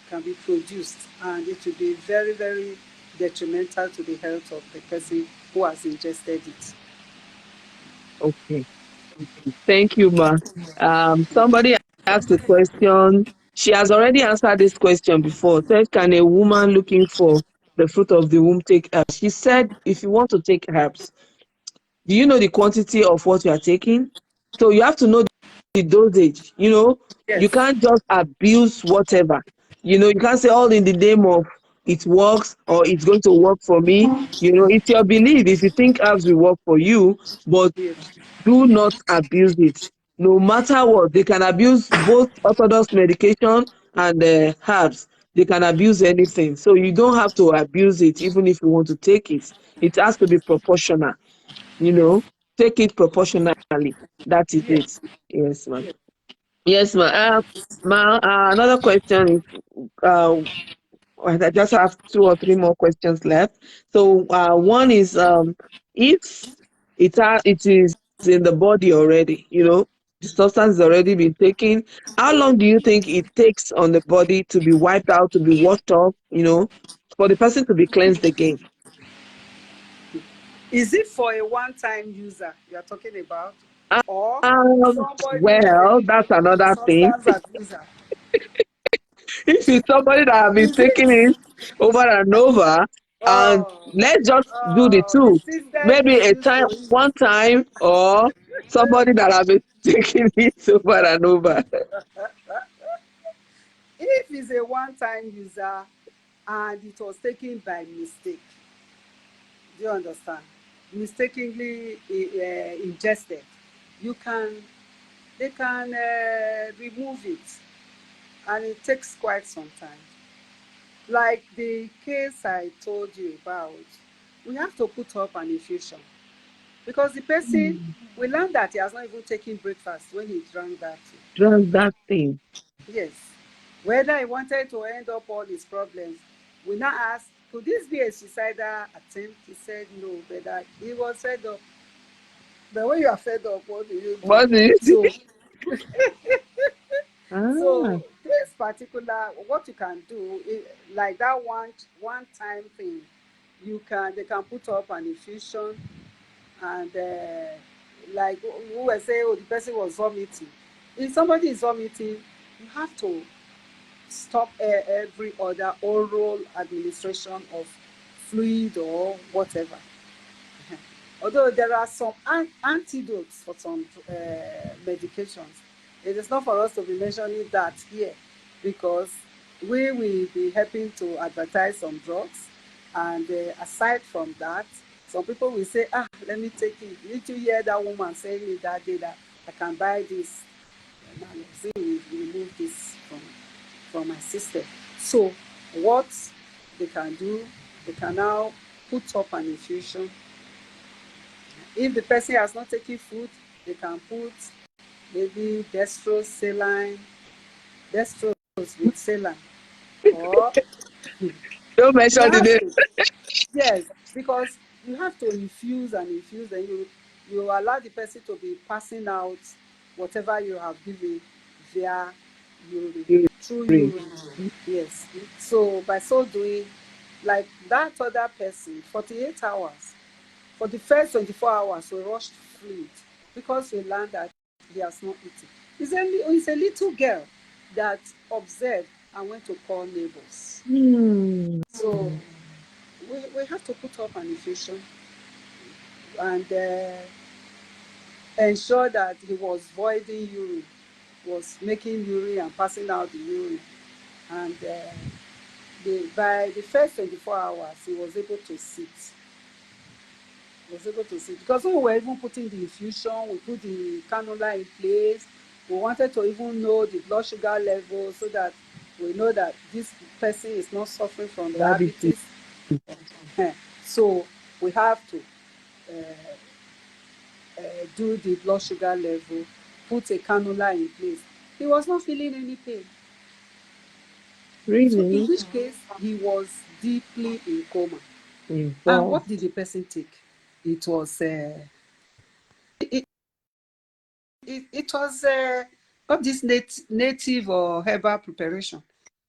can be produced, and it will be very, very detrimental to the health of the person who has ingested it. Okay. Thank you, ma. Somebody asked a question. She has already answered this question before. Said, can a woman looking for the fruit of the womb take herbs? She said, if you want to take herbs, do you know the quantity of what you are taking? So you have to know the dosage. You Yes. can't just abuse whatever. You can't say all in the name of it works or it's going to work for me. It's your belief. If you think herbs will work for you, but Yes. do not abuse it. No matter what, they can abuse both orthodox medication and herbs. They can abuse anything. So you don't have to abuse it even if you want to take it. It has to be proportional, you know. Take it proportionally. That is Yes. it. Yes, ma'am. Yes, ma'am. Another question is, I just have two or three more questions left. So one is, if it is in the body already, the substance has already been taken. How long do you think it takes on the body to be wiped out, to be washed off, for the person to be cleansed again? Is it for a one-time user you are talking about, or somebody who is Well, that's a another thing. substance abuser? If it's somebody that have been Is it? taking it over and over, and Oh, let's just do the oh, the two, system maybe is a used time, to it. one time, or somebody that have been taking it over and over. If it's a one-time user and it was taken by mistake, do you understand? Mistakenly ingested, you can they can remove it, and it takes quite some time. Like the case I told you about, we have to put up an infusion because the person, we learned that he has not even taken breakfast when he drank that tea. Just that thing. Yes. Whether he wanted to end up all his problems, we now asked, could this be a suicidal attempt? He said no, but that he was fed up. But when you are fed up, what do you do? What do you So, Ah, so this particular, what you can do, like that one time thing, they can put up an infusion, and like we were saying, oh, the person was vomiting. If somebody is vomiting, you have to stop every other oral administration of fluid or whatever. Although there are some antidotes for some medications, it is not for us to be mentioning that here, because we will be helping to advertise some drugs. And aside from that, some people will say, ah, let me take it. Did you hear that woman saying it that day that I can buy this? Now, see, we remove this from my system. So, what they can do, they can now put up an infusion. If the person has not taken food, they can put maybe dextrose, saline, dextrose with saline, or don't you mention the have name. to, yes, because you have to infuse and infuse, and you allow the person to be passing out whatever you have given via urine, through Urine. urine. Yes. So by so doing, like that other person, 48 hours, for the first 24 hours, we rushed fluid because we learned that he has not eaten. It's a little girl that observed and went to call neighbors. Hmm. So we have to put up an infusion and ensure that he was voiding urine, was making urine and passing out the urine. And by the first 24 hours, he was able to sit. Was able to see, because when we were even putting the infusion, we put the cannula in place. We wanted to even know the blood sugar level so that we know that this person is not suffering from Diabetes. diabetes. So we have to do the blood sugar level, put a cannula in place. He was not feeling any pain. So in Really which case he was deeply in coma. And what did involved. the person take? It was it was not this native or herbal preparation.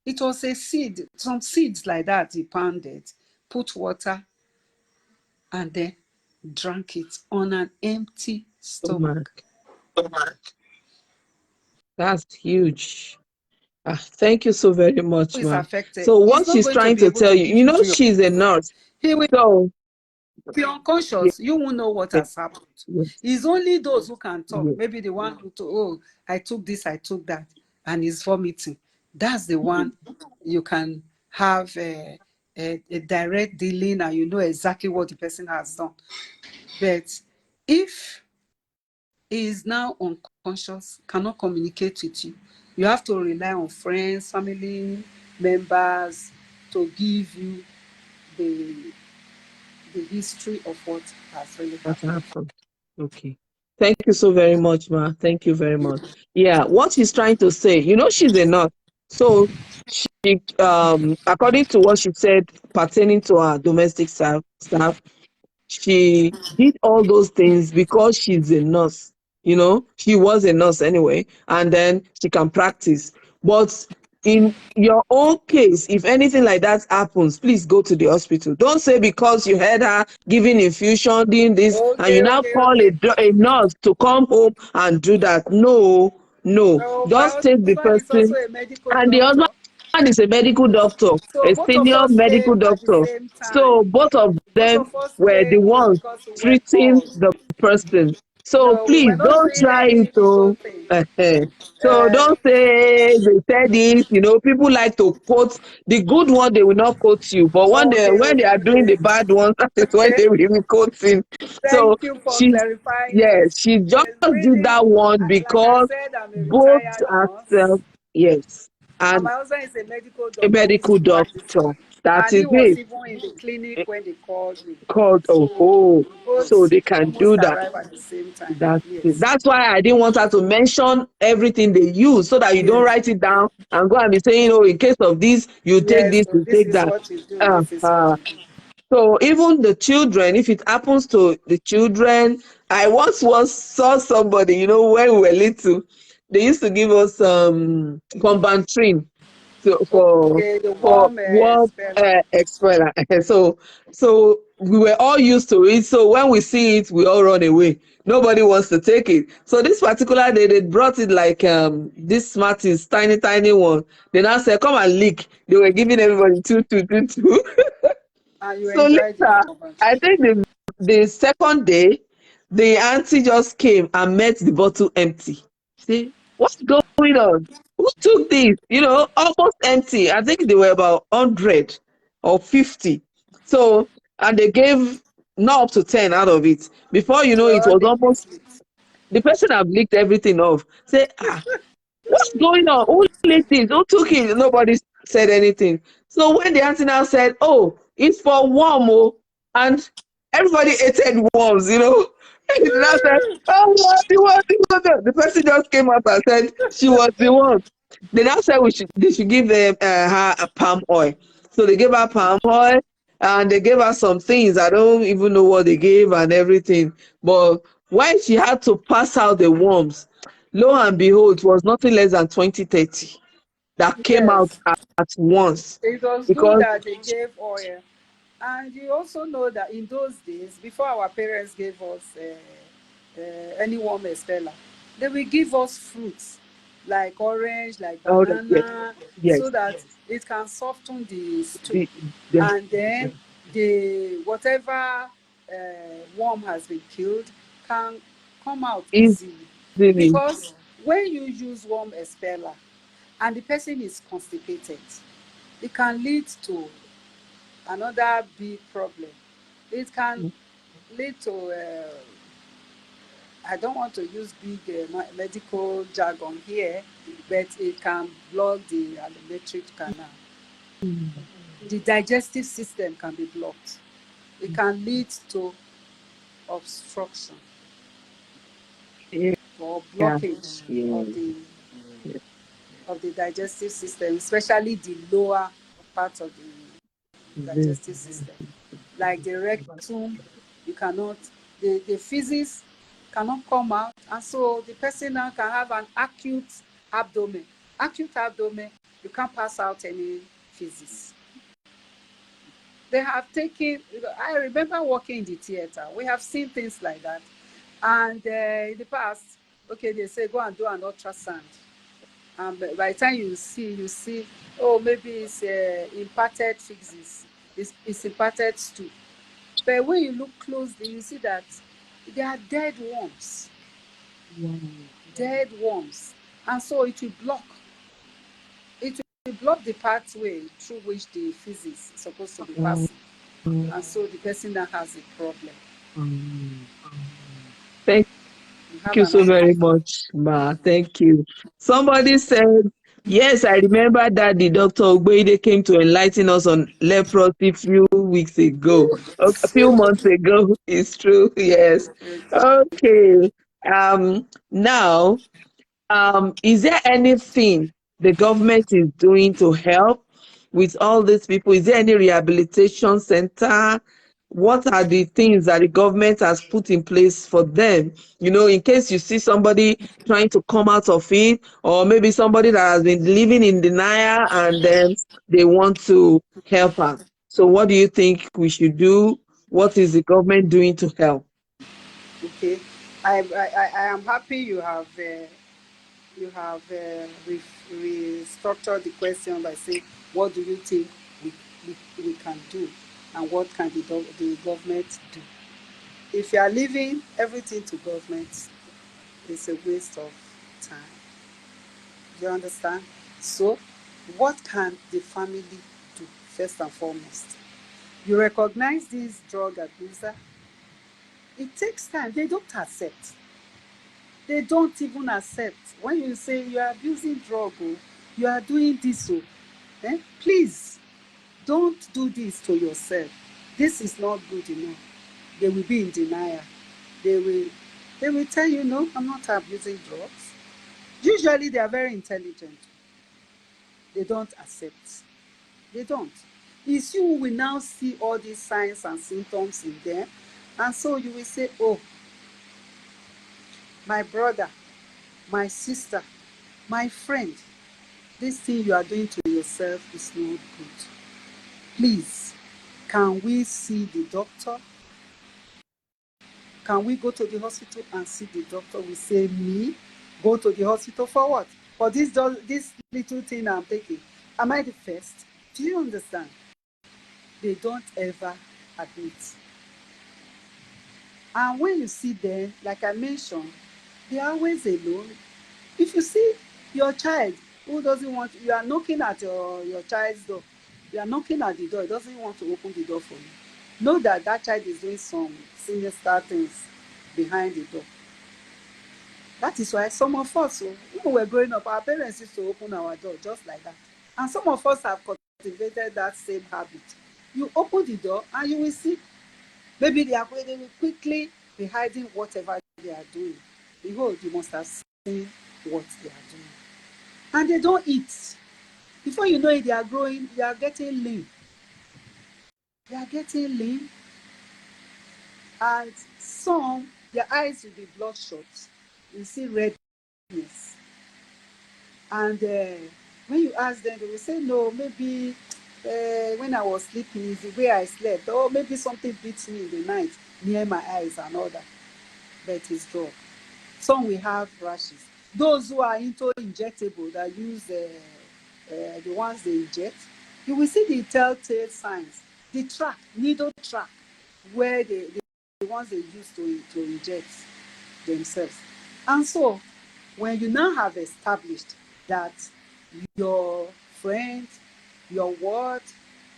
It was a seed, some seeds like that he pounded, put water, and then drank it on an empty Stomach. stomach. That's huge. Ah, thank you so very Who much, is ma. affected? So He's what not she's going to trying be to able tell to you, give you free of she's a charge. nurse. He will So be yeah, unconscious. You won't know what yes, has happened. yes, It's only those who can talk. yes. Maybe the one who told, oh, I took this, I took that, and he's vomiting. That's the one you can have a direct dealing, and you know exactly what the person has done. But if he is now unconscious, cannot communicate with you, you have to rely on friends, family members to give you the the history of what has really What happened. happened? Okay. Thank you so very much, ma. Thank you very much. Yeah, what she's trying to say, she's a nurse. So she, according to what she said pertaining to her domestic staff, she did all those things because she's a nurse. She was a nurse anyway, and then she can practice. But in your own case, if anything like that happens, please go to the hospital. Don't say because you heard her giving infusion, doing this, and you Okay, now okay, call okay. a nurse to come home and do that. No, no. Oh, my Just take the husband is also person, a medical and the doctor. husband is a medical doctor, So a both of senior us medical came at the doctor. same So time. both of Both them of us were the came ones because we were treating called. the person. So No, we please were not don't doing try any it illegal to thing. so Uh, don't say they said it. People like to quote the good one, they will not quote you. But okay, when they okay, are doing the okay. bad ones, that is when Okay. they will be quoting. So Thank you for she's clarifying it. yes, she just Yes, did really, that one like I because said, I'm a both retired nurse. herself, yes, And and my husband is a medical a doctor who is medical still doctor. practicing. That And he is was it. even in the clinic when they called me. Called So we so both they can almost do that. arrived at the same time. That's it. Yes. That's why I didn't want her to mention everything they use so that you don't Yes. write it down and go and be saying, oh, in case of this, you take Yes. this, So you this take is that. what you do. Uh, This is what uh, you do. so even the children, if it happens to the children, I once saw somebody, when we were little, they used to give us Convantrin to Okay. The for warm warm speller. expeller. So we were all used to it. So when we see it, we all run away. Nobody wants to take it. So this particular day, they brought it like this Smarties, tiny, tiny one. They now said, "Come and lick." They were giving everybody two, two, two, two. And you So enjoyed the later, I convention. think the second day, the auntie just came and met the bottle empty. Say, what's going on? Who took this? Almost empty. I think they were about 100 or 50. So, and they gave not up to 10 out of it. Before you You know, were it all was licking almost sweets. the person have licked everything off. Say, what's going on? Who lit this? Who took it? Nobody said anything. So when the auntie now said, "Oh, it's for worm," and everybody hated worms. And now said, "Oh, what the one, the one." The person just came up and said she was the one. They now said they should give her a palm oil. So they gave her palm oil and they gave her some things. I don't even know what they gave and everything. But when she had to pass out the worms, lo and behold, it was nothing less than 20-30 that came out Yes. at once. It was good Because that they gave oil. And you also know that in those days, before our parents gave us any warm expeller, they will give us fruits like orange, like oh yes, banana, so yes, that it can soften the stew. the the And then the whatever worm has been killed can come out easily. easily. Because when you use warm expeller and the person is constipated, it can lead to another big problem. It can lead to, I don't want to use big medical jargon here, but it can block the alimentary canal. Mm. The digestive system can be blocked. It can lead to obstruction Yeah, or yeah, blockage yeah. of the digestive system, especially the lower part of the Yes. digestive system, like the rectum. You cannot, the feces cannot come out, and so the person now can have an acute abdomen. Acute abdomen, you can't pass out any feces. They have taken, I remember working in the theater, we have seen things like that. And in the past, okay, they say go and do an ultrasound. And by the time you see, oh, maybe it's imparted feces, it's imparted stool. But when you look closely, you see that they are dead worms, Wow. dead worms. And so it will block the pathway through which the feces is supposed to be Wow. passing. And so the person now has a problem. Um, Thank You have you so another very question. much, Ma. Thank you. Somebody said, yes, I remember that the Dr. Ogbeide came to enlighten us on leprosy few weeks ago, a few months ago. It's true, yes. Okay. Now, is there anything the government is doing to help with all these people? Is there any rehabilitation center? what are the things that the government has put in place for them, in case you see somebody trying to come out of it, or maybe somebody that has been living in denial and then they want to help her. So what do you think we should do? What is the government doing to help? Okay, I am happy you have restructured the question by saying, what do you think we, we can do, and what can the government do? If you are leaving everything to government, it's a waste of time. Do you understand? So, what can the family do first and foremost? You recognize this drug abuser. It takes time. They don't accept. They don't even accept. When you say you are abusing drug, oh, you are doing this, oh, please don't do this to yourself. This is not good enough. They will be in denial. They will, they will tell you, no, I'm not abusing drugs. Usually they are very intelligent. They don't accept. They don't. It's you who will now see all these signs and symptoms in them. And so you will say, oh, my brother, my sister, my friend, this thing you are doing to yourself is not good. Please, can we see the doctor? Can we go to the hospital and see the doctor? We say, me, go to the hospital for what? For this little thing I'm taking. Am I the first? Do you understand? They don't ever admit. And when you see them, like I mentioned, they are always alone. If you see your child who doesn't want, you are knocking at your child's door, you are knocking at the door, he doesn't want to open the door for you. Know that that child is doing some sinister things behind the door. That is why some of us, when we were growing up, our parents used to open our door just like that. And some of us have cultivated that same habit. You open the door and you will see, maybe they will quickly be hiding whatever they are doing. Behold, you must have seen what they are doing. And they don't eat. Before you know it, they are growing, they are getting lean. They are getting lean. And some, their eyes will be bloodshot. You see redness. And when you ask them, they will say, no, maybe when I was sleeping, it's the way I slept. Or maybe something beats me in the night near my eyes and all that. But it's drug. Some will have rashes. Those who are into injectable that use the ones they inject, you will see the telltale signs. The track, needle track, where the ones they use to inject themselves. And so, when you now have established that your friend, your ward,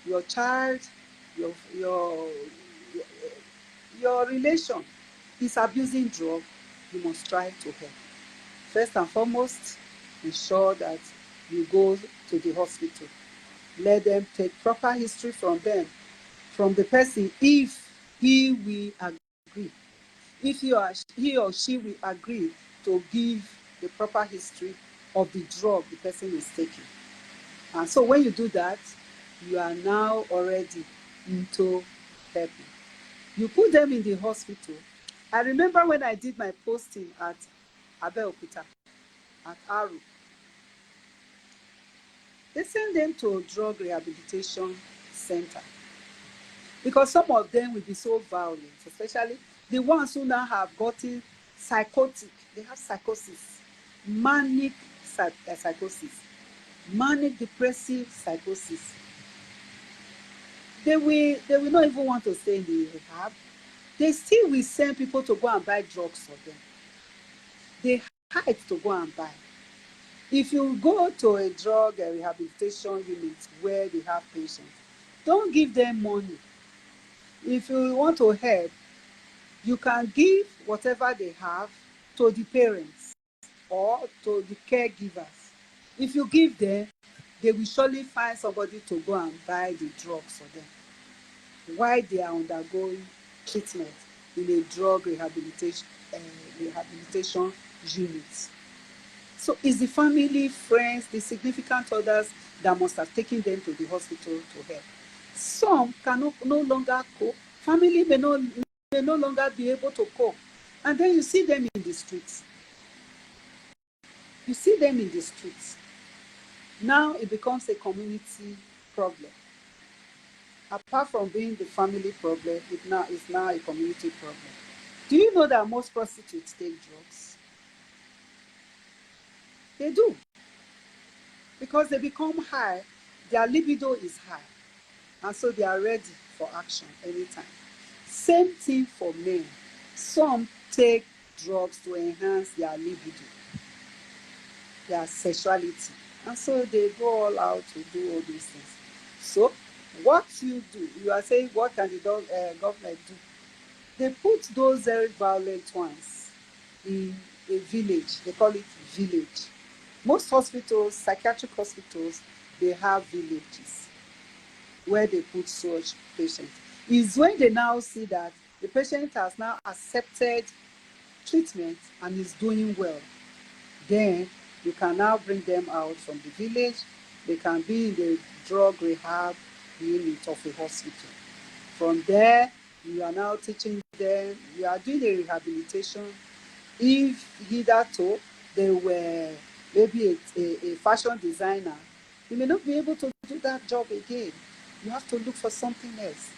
your child, your your your relation is abusing drug, you must try to help. First and foremost, ensure that you go to the hospital. Let them take proper history from them, from the person, if he will agree. If he or she will agree to give the proper history of the drug the person is taking. And so when you do that, you are now already into helping. You put them in the hospital. I remember when I did my posting at Abeokuta, at Aru, they send them to a drug rehabilitation center because some of them will be so violent, especially the ones who now have gotten psychotic. They have psychosis, manic psychosis, manic depressive psychosis. They will not even want to stay in the rehab. They still will send people to go and buy drugs for them. They hide to go and buy. If you go to a drug rehabilitation unit where they have patients, don't give them money. If you want to help, you can give whatever they have to the parents or to the caregivers. If you give them, they will surely find somebody to go and buy the drugs for them while they are undergoing treatment in a drug rehabilitation unit. So it's the family, friends, the significant others that must have taken them to the hospital to help. Some can no longer cope. Family may no longer be able to cope. And then you see them in the streets. You see them in the streets. Now it becomes a community problem. Apart from being the family problem, it's now a community problem. Do you know that most prostitutes take drugs? They do. Because they become high, their libido is high. And so they are ready for action anytime. Same thing for men. Some take drugs to enhance their libido, their sexuality. And so they go all out to do all these things. So what you do, you are saying, what can the government do? They put those very violent ones in a village. They call it village. Most hospitals, psychiatric hospitals, they have villages where they put such patients. It's when they now see that the patient has now accepted treatment and is doing well, then you can now bring them out from the village. They can be in the drug rehab unit of a hospital. From there, you are now teaching them, you are doing a rehabilitation. If hitherto they were maybe a fashion designer, you may not be able to do that job again. You have to look for something else.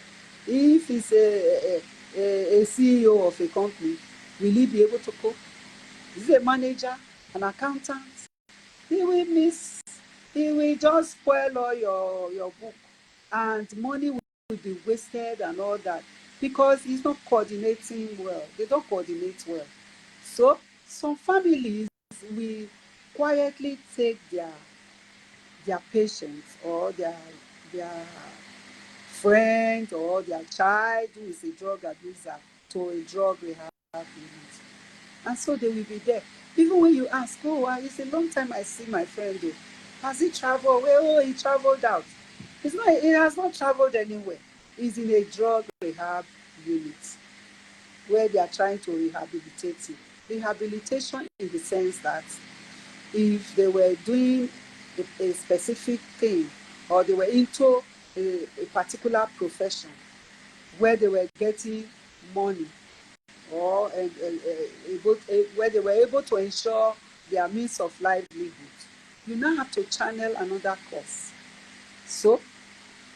If he's a CEO of a company, will he be able to cope? Is he a manager, an accountant? He will miss, he will just spoil all your book, and money will be wasted and all that because he's not coordinating well. They don't coordinate well. So some families will quietly take their patients or their friend or their child who is a drug abuser to a drug rehab unit. And so they will be there. Even when you ask, oh, it's a long time I see my friend. Though. Has he traveled? Well, oh, he traveled out. He has not traveled anywhere. He's in a drug rehab unit where they are trying to rehabilitate him. Rehabilitation in the sense that if they were doing a specific thing or they were into a particular profession where they were getting money or where they were able to ensure their means of livelihood, you now have to channel another course. So,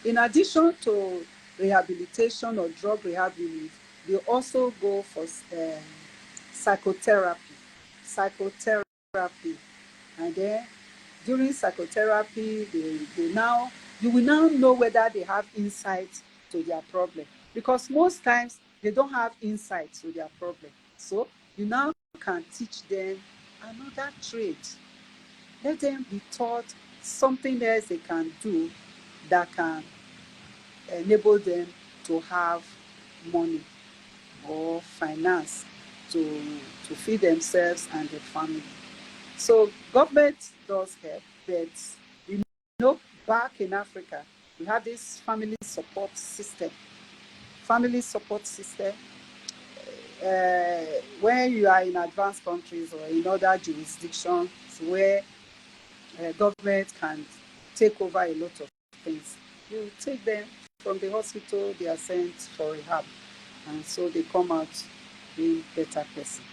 in addition to rehabilitation or drug rehab units, they also go for psychotherapy. Psychotherapy, and then during psychotherapy, you will now know whether they have insight to their problem, because most times they don't have insight to their problem. So you now can teach them another trade. Let them be taught something else they can do that can enable them to have money or finance to feed themselves and their family. So government does help, but you know, back in Africa, we have this family support system. Family support system, when you are in advanced countries or in other jurisdictions where government can take over a lot of things, you take them from the hospital, they are sent for rehab, and so they come out being better person.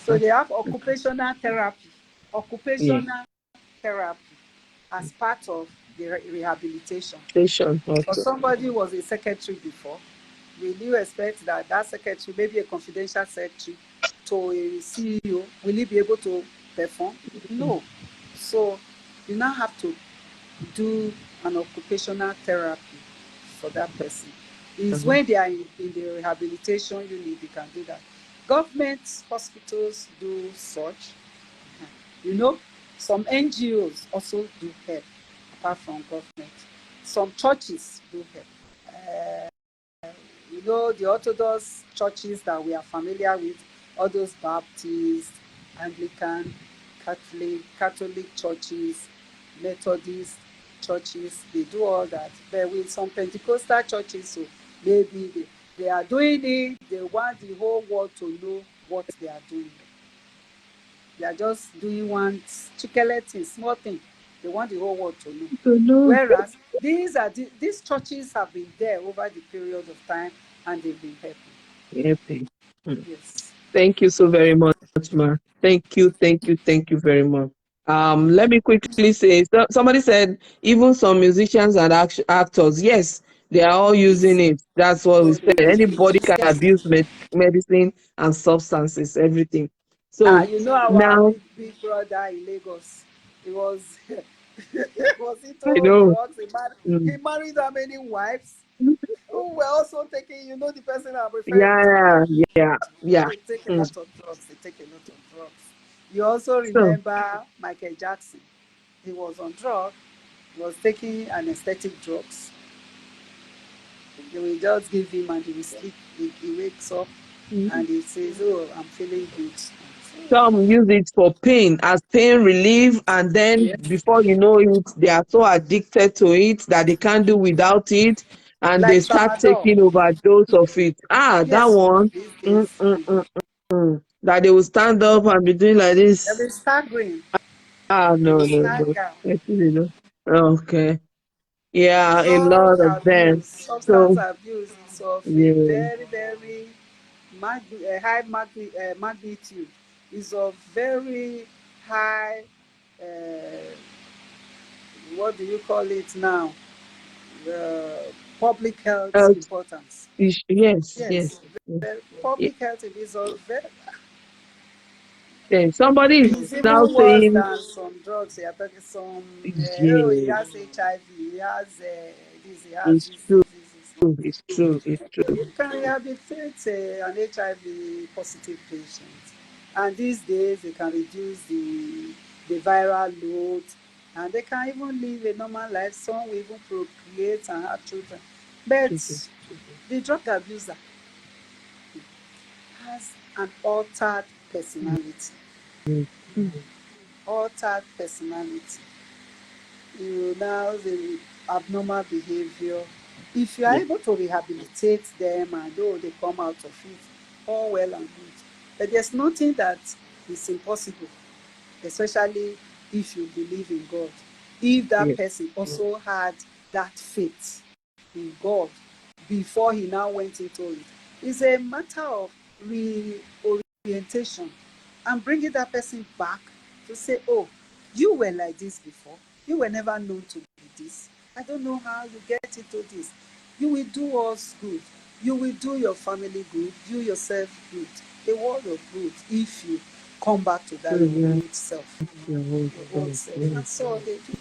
So they have occupational therapy. Yeah. Occupational therapy as part of the rehabilitation. Station For also. somebody who was a secretary before, will you expect that secretary, maybe a confidential secretary to a CEO, will he be able to perform? No. So you now have to do an occupational therapy for that person. It's when they are in the rehabilitation unit they can do that. Government hospitals do such. You know, some NGOs also do help apart from government. Some churches do help. You know, the Orthodox churches that we are familiar with, all those Baptist, Anglican, Catholic churches, Methodist churches, they do all that. But with some Pentecostal churches, so maybe they are doing it, they want the whole world to know what they are doing. They are just doing one chicken thing, small thing. They want the whole world to know. So no. Whereas these churches have been there over the period of time, and they've been helping. Happy. Yes. Thank you so very much, ma. Thank you very much. Let me quickly say, somebody said even some musicians and actors, yes, they are all using Yes. it. That's what we Oh, said. Anybody can yes. abuse medicine and substances, everything. So You know our now big brother in Lagos. He was was I into know. drugs. He Mm. married how many wives who were also taking, the person I'm referring to. Yeah, yeah, yeah. They take a Mm. lot of drugs. They take a lot of drugs. You also So remember Michael Jackson. He was on drugs. He was taking anesthetic drugs. They will just give him and he will sleep. He wakes up mm, and he says, "Oh, I'm feeling good." some use it for pain as pain relief, and then Yes. before you know it, they are so addicted to it that they can't do without it, and Like they start tramadol. taking overdose of it. Ah, that Yes, one. these Mm, days. mm, mm, that they will stand up and be doing like They'll this. be staggering. Ah, They no, will no, no. stagger. Actually, no. Okay. Yeah, a Drug lot of them. abuse, substance So, abuse is of a yeah, very, very high magnitude. Is of very high, uh, what do you call it now? Public health health importance. yes, Yes, yes. Yes. Yeah. public health is of very, Then somebody is it's now even worse saying, than some drugs. They are talking some, oh, he yeah, has HIV, he has this, he has it's this, true. this. It's true. It's true. You can rehabilitate an HIV positive patient. And these days, they can reduce the viral load, and they can even live a normal life. Some will even procreate and have children. But Children. the drug abuser has an altered personality. Mm, mm, Altered personality. Now the abnormal behavior. If you are yeah, able to rehabilitate them and they come out of it, all well and good. But there's nothing that is impossible, especially if you believe in God. If that yeah, person also had that faith in God before he now went into it, it's a matter of reorientation and bringing that person back to say, "Oh, you were like this before. You were never known to be this. I don't know how you get into this. You will do us good. You will do your family good, you yourself good, the world of good if you come back to that your yeah, old self, yeah, oh, your old oh, self." oh, And so they do.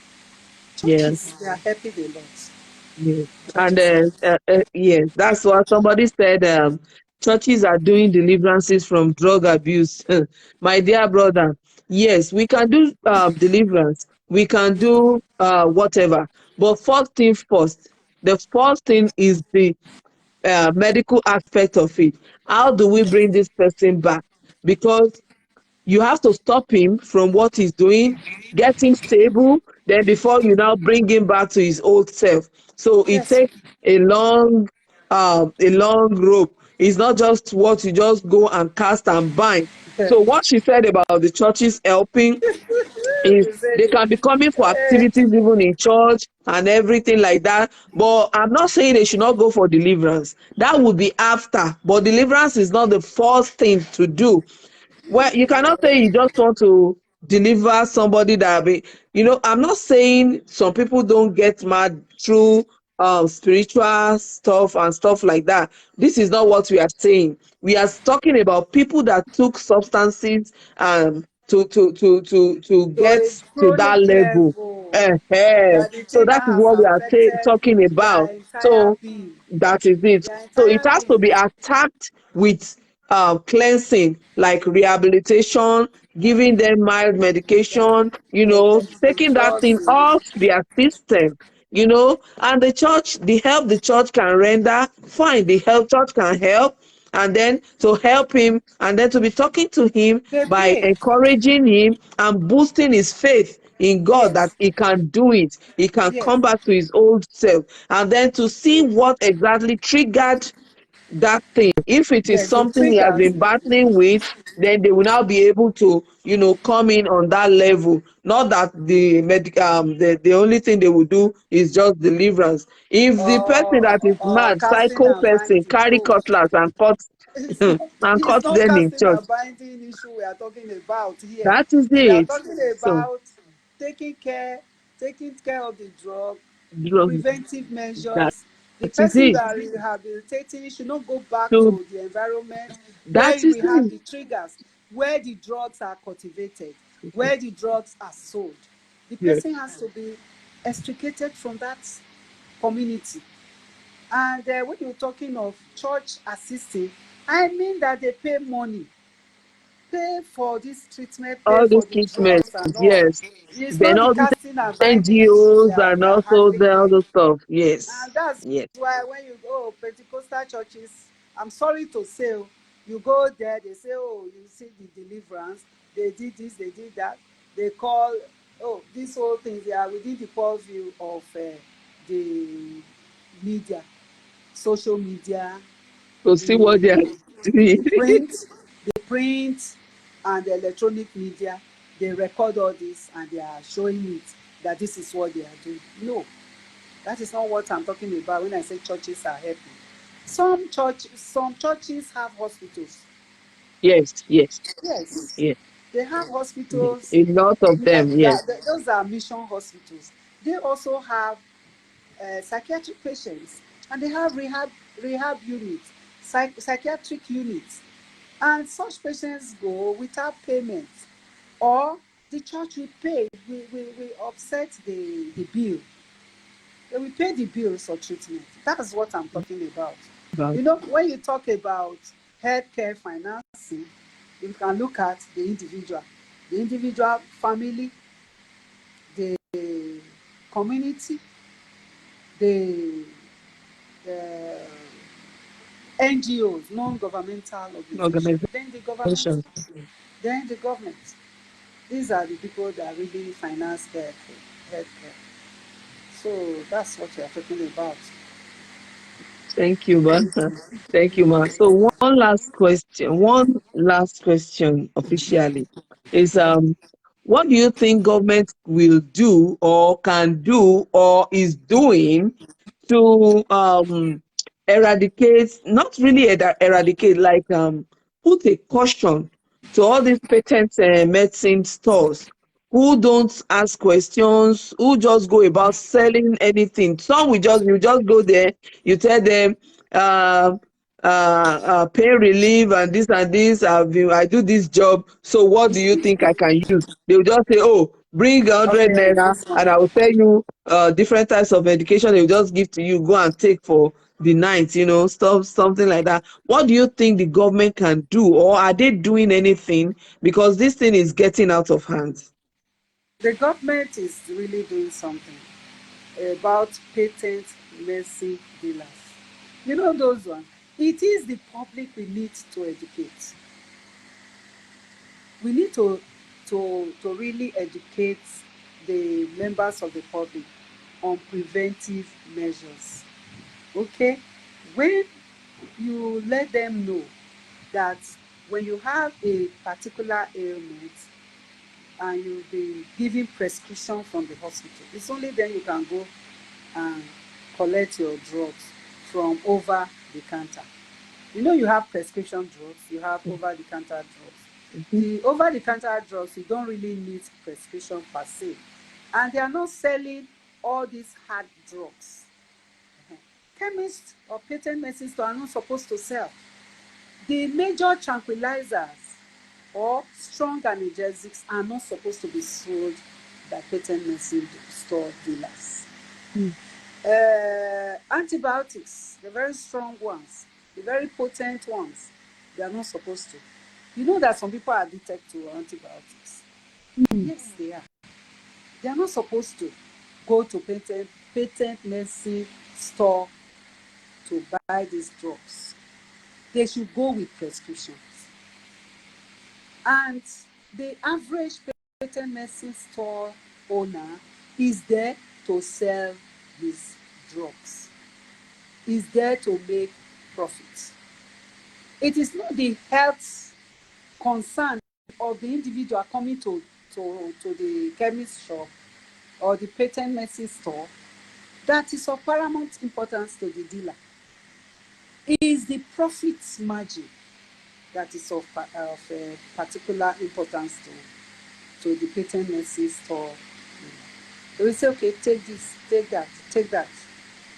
yeah, Churches, they are helping a lot. yeah. And Churches are. yes, that's what somebody said. Churches are doing deliverances from drug abuse. My dear brother, yes, we can do deliverance. We can do whatever. But first thing first, the first thing is the medical aspect of it. How do we bring this person back? Because you have to stop him from what he's doing, get him stable, then before you now bring him back to his old self. So it Yes. takes a long rope. It's not just what you just go and cast and bind. So what she said about the churches helping is They said, they can be coming for eh, activities even in church and everything like that. But I'm not saying they should not go for deliverance. That would be after. But deliverance is not the first thing to do. Well, you cannot say you just want to deliver somebody that be, I'm not saying some people don't get mad through spiritual stuff and stuff like that. This is not what we are saying. We are talking about people that took substances to to get a to that chronic level. level that the So thing that is has what we are affected talking their about. entire So being. that is it. Their So it entire has to being. be attacked with cleansing, like rehabilitation, giving them mild medication, The taking that drugs thing off their system, and the help the church can render, fine, the help church can help, and then to help him, and then to be talking to him they by pray. encouraging him and boosting his faith in God that Yes. he can do it, he can Yes. come back to his old self, and then to see what exactly triggered that thing. If it is Yes, the something he has triggers. been battling with, then they will now be able to, come in on that level. Not that the only thing they will do is just deliverance. If the person that is mad, Casting psycho and person, binding. carry No, cutlass and cut and it's cut not them in casting church, and binding issue we are talking about here. that is We are it. talking So, about taking care, taking care of the drug, dro- preventive that measures. The is person you it. are rehabilitating should not go back So to the environment that where is we have it. the triggers, where the drugs are cultivated, where the drugs are sold. The Yes. person has to be extricated from that community. And when you're talking of church assisting, I mean that they pay money, pay for this treatment, pay All for these the treatments, drugs and all. yes. It's Then not the all these casting and binding issue NGOs and we are also handling the here. other stuff. Yes. And that's Yes. why when you go Pentecostal churches, I'm sorry to say, you go there, they say, oh, you see the deliverance, they did this, they did that. They call, oh, these whole things, they are within the purview of the media, social media, To see what they are the doing. the print, the print and the electronic media. They record all this and they are showing it that this is what they are doing. No, that is not what I'm talking about when I say churches are helping. Some churches have hospitals. Yes, yes, Yes, yes, they have yes. hospitals. A lot of them, yes. Those are mission hospitals. They also have psychiatric patients, and they have rehab units, psychiatric units, and such patients go without payment, or the church will pay, we offset the bill. They will pay the bills for treatment. That's what I'm talking about. But You know, when you talk about healthcare financing, you can look at the individual family, the community, the uh, NGOs, non-governmental organizations, then the government, organization. then the government. These are the people that really finance healthcare. So that's what we are talking about. Thank you, ma. Thank you, ma. So one last question officially is what do you think government will do or can do or is doing to eradicate, not really eradicate, like put a caution to all these patent medicine stores who don't ask questions, who just go about selling anything. Some will just, you just go there, you tell them uh, pain relief and this. I do this job. So what do you think I can use? They will just say, oh, bring 100 Okay, naira this and one. I will tell you different types of medication they will just give to you. Go and take for the night, stuff, something like that. What do you think the government can do, or are they doing anything? Because this thing is getting out of hand. The government is really doing something about patent medicine dealers. You know those ones. It is the public we need to educate. We need to really educate the members of the public on preventive measures. Okay? When you let them know that when you have a particular ailment and you've been given prescription from the hospital, it's only then you can go and collect your drugs from over the counter. You know, you have prescription drugs, you have over the counter drugs. Mhm. The over the counter drugs, you don't really need prescription per se. And they are not selling all these hard drugs. Chemists or patent medicine stores are not supposed to sell. The major tranquilizers or strong analgesics are not supposed to be sold by patent medicine store dealers. Mm. Antibiotics, the very strong ones, the very potent ones, they are not supposed to. You know that some people are addicted to antibiotics. Mm. Yes, they are. They are not supposed to go to patent medicine store to buy these drugs. They should go with prescriptions. And the average patent medicine store owner is there to sell his drugs, is there to make profit. It is not the health concern of the individual coming to the chemist shop or the patent medicine store that is of paramount importance to the dealer. It is the profit margin that is of particular importance to the patent medicine store. They will say, okay, take this, take that, take that.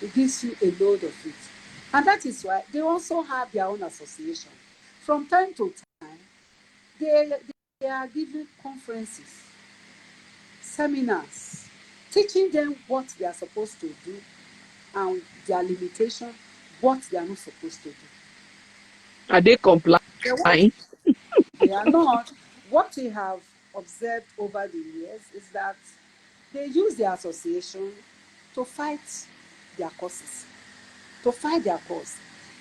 It gives you a load of it. And that is why they also have their own association. From time to time, they, they are giving conferences, seminars, teaching them what they are supposed to do and their limitation, what they are not supposed to do. Are they They, complying? what, they are not. What we have observed over the years is that they use their association to fight their causes, to fight their cause.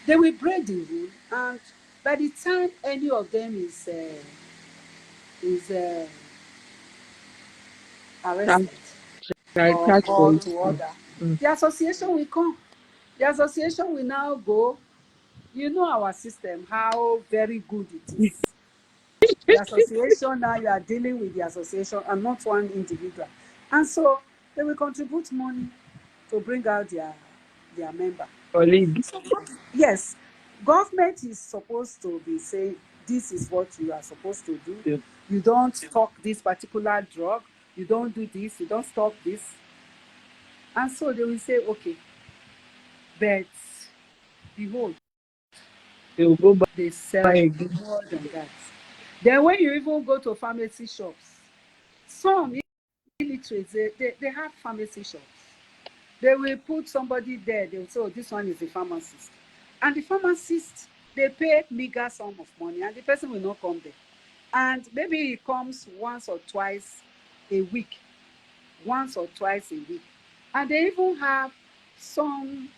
They will break the rule, and by the time any of them is Charge, arrested or charge for called it. to Mm. order, Mm. the association will come. The association will now go. You know our system, how very good it is. The association, now you are dealing with the association and not one individual. And so they will contribute money to bring out their member. Colleague. So yes, government is supposed to be saying this is what you are supposed to do. Yeah. You don't stock this particular drug. You don't do this. You don't stock this. And so they will say, okay, but behold, They will go they buy sell again. more than that. Then when you even go to pharmacy shops, some illiterates, they have pharmacy shops. They will put somebody there. They will say, oh, this one is the pharmacist. And the pharmacist, they pay meager sum of money and the person will not come there. And maybe he comes once or twice a week, once or twice a week. And they even have some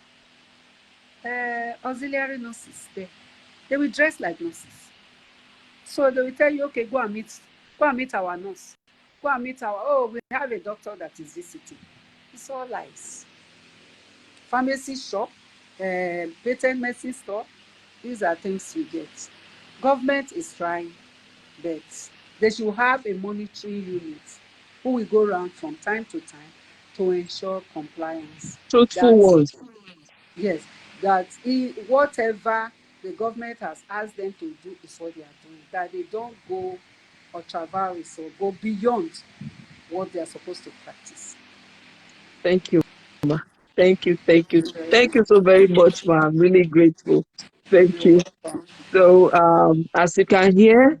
auxiliary nurses there. They will dress like nurses. So they will tell you, okay, go and meet our nurse. Go and meet our, oh, we have a doctor that is visiting. It's all lies. Pharmacy shop, patent medicine store, these are things we get. Government is trying, but they should have a monitoring unit who will go around from time to time to ensure compliance. Truthful That ones. yes, that whatever the government has asked them to do is what they are doing. That they don't go or traverse or go beyond what they are supposed to practice. Thank you, ma. Thank you, thank you. Thank you very Thank you much. so very much, ma. I'm really grateful. Thank You're you. welcome. So, as you can hear,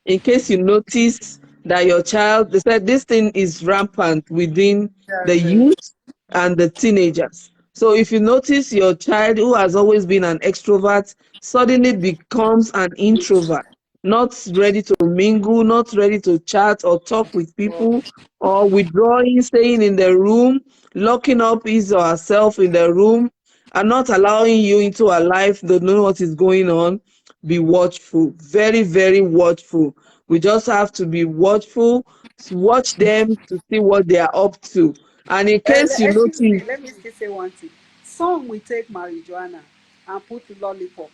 in case you notice that your child, they said this thing is rampant within the Very, very. youth and the teenagers. So if you notice your child who has always been an extrovert suddenly becomes an introvert, not ready to mingle, not ready to chat or talk with Well, people, or withdrawing, staying in the room, locking up his or herself in the room, and not allowing you into her life to know what is going on, be watchful, very, very watchful. We just have to be watchful, watch them to see what they are up to. And in case you excuse me, notice, let me still say one thing. Some will take marijuana and put lollipop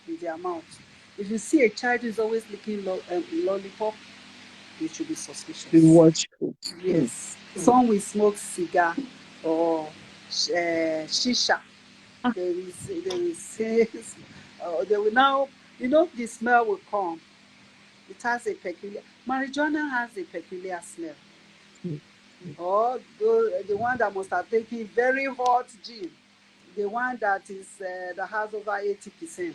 in their mouth. If you see a child who is always licking lollipop, you should be be suspicious. watchful. Mm. Yes. Some will smoke cigar or shisha. There is they will now, the smell will come. It has a peculiar, marijuana has a peculiar smell. Mm. Or the one that must have taken very hot gin, the one that has over 80%,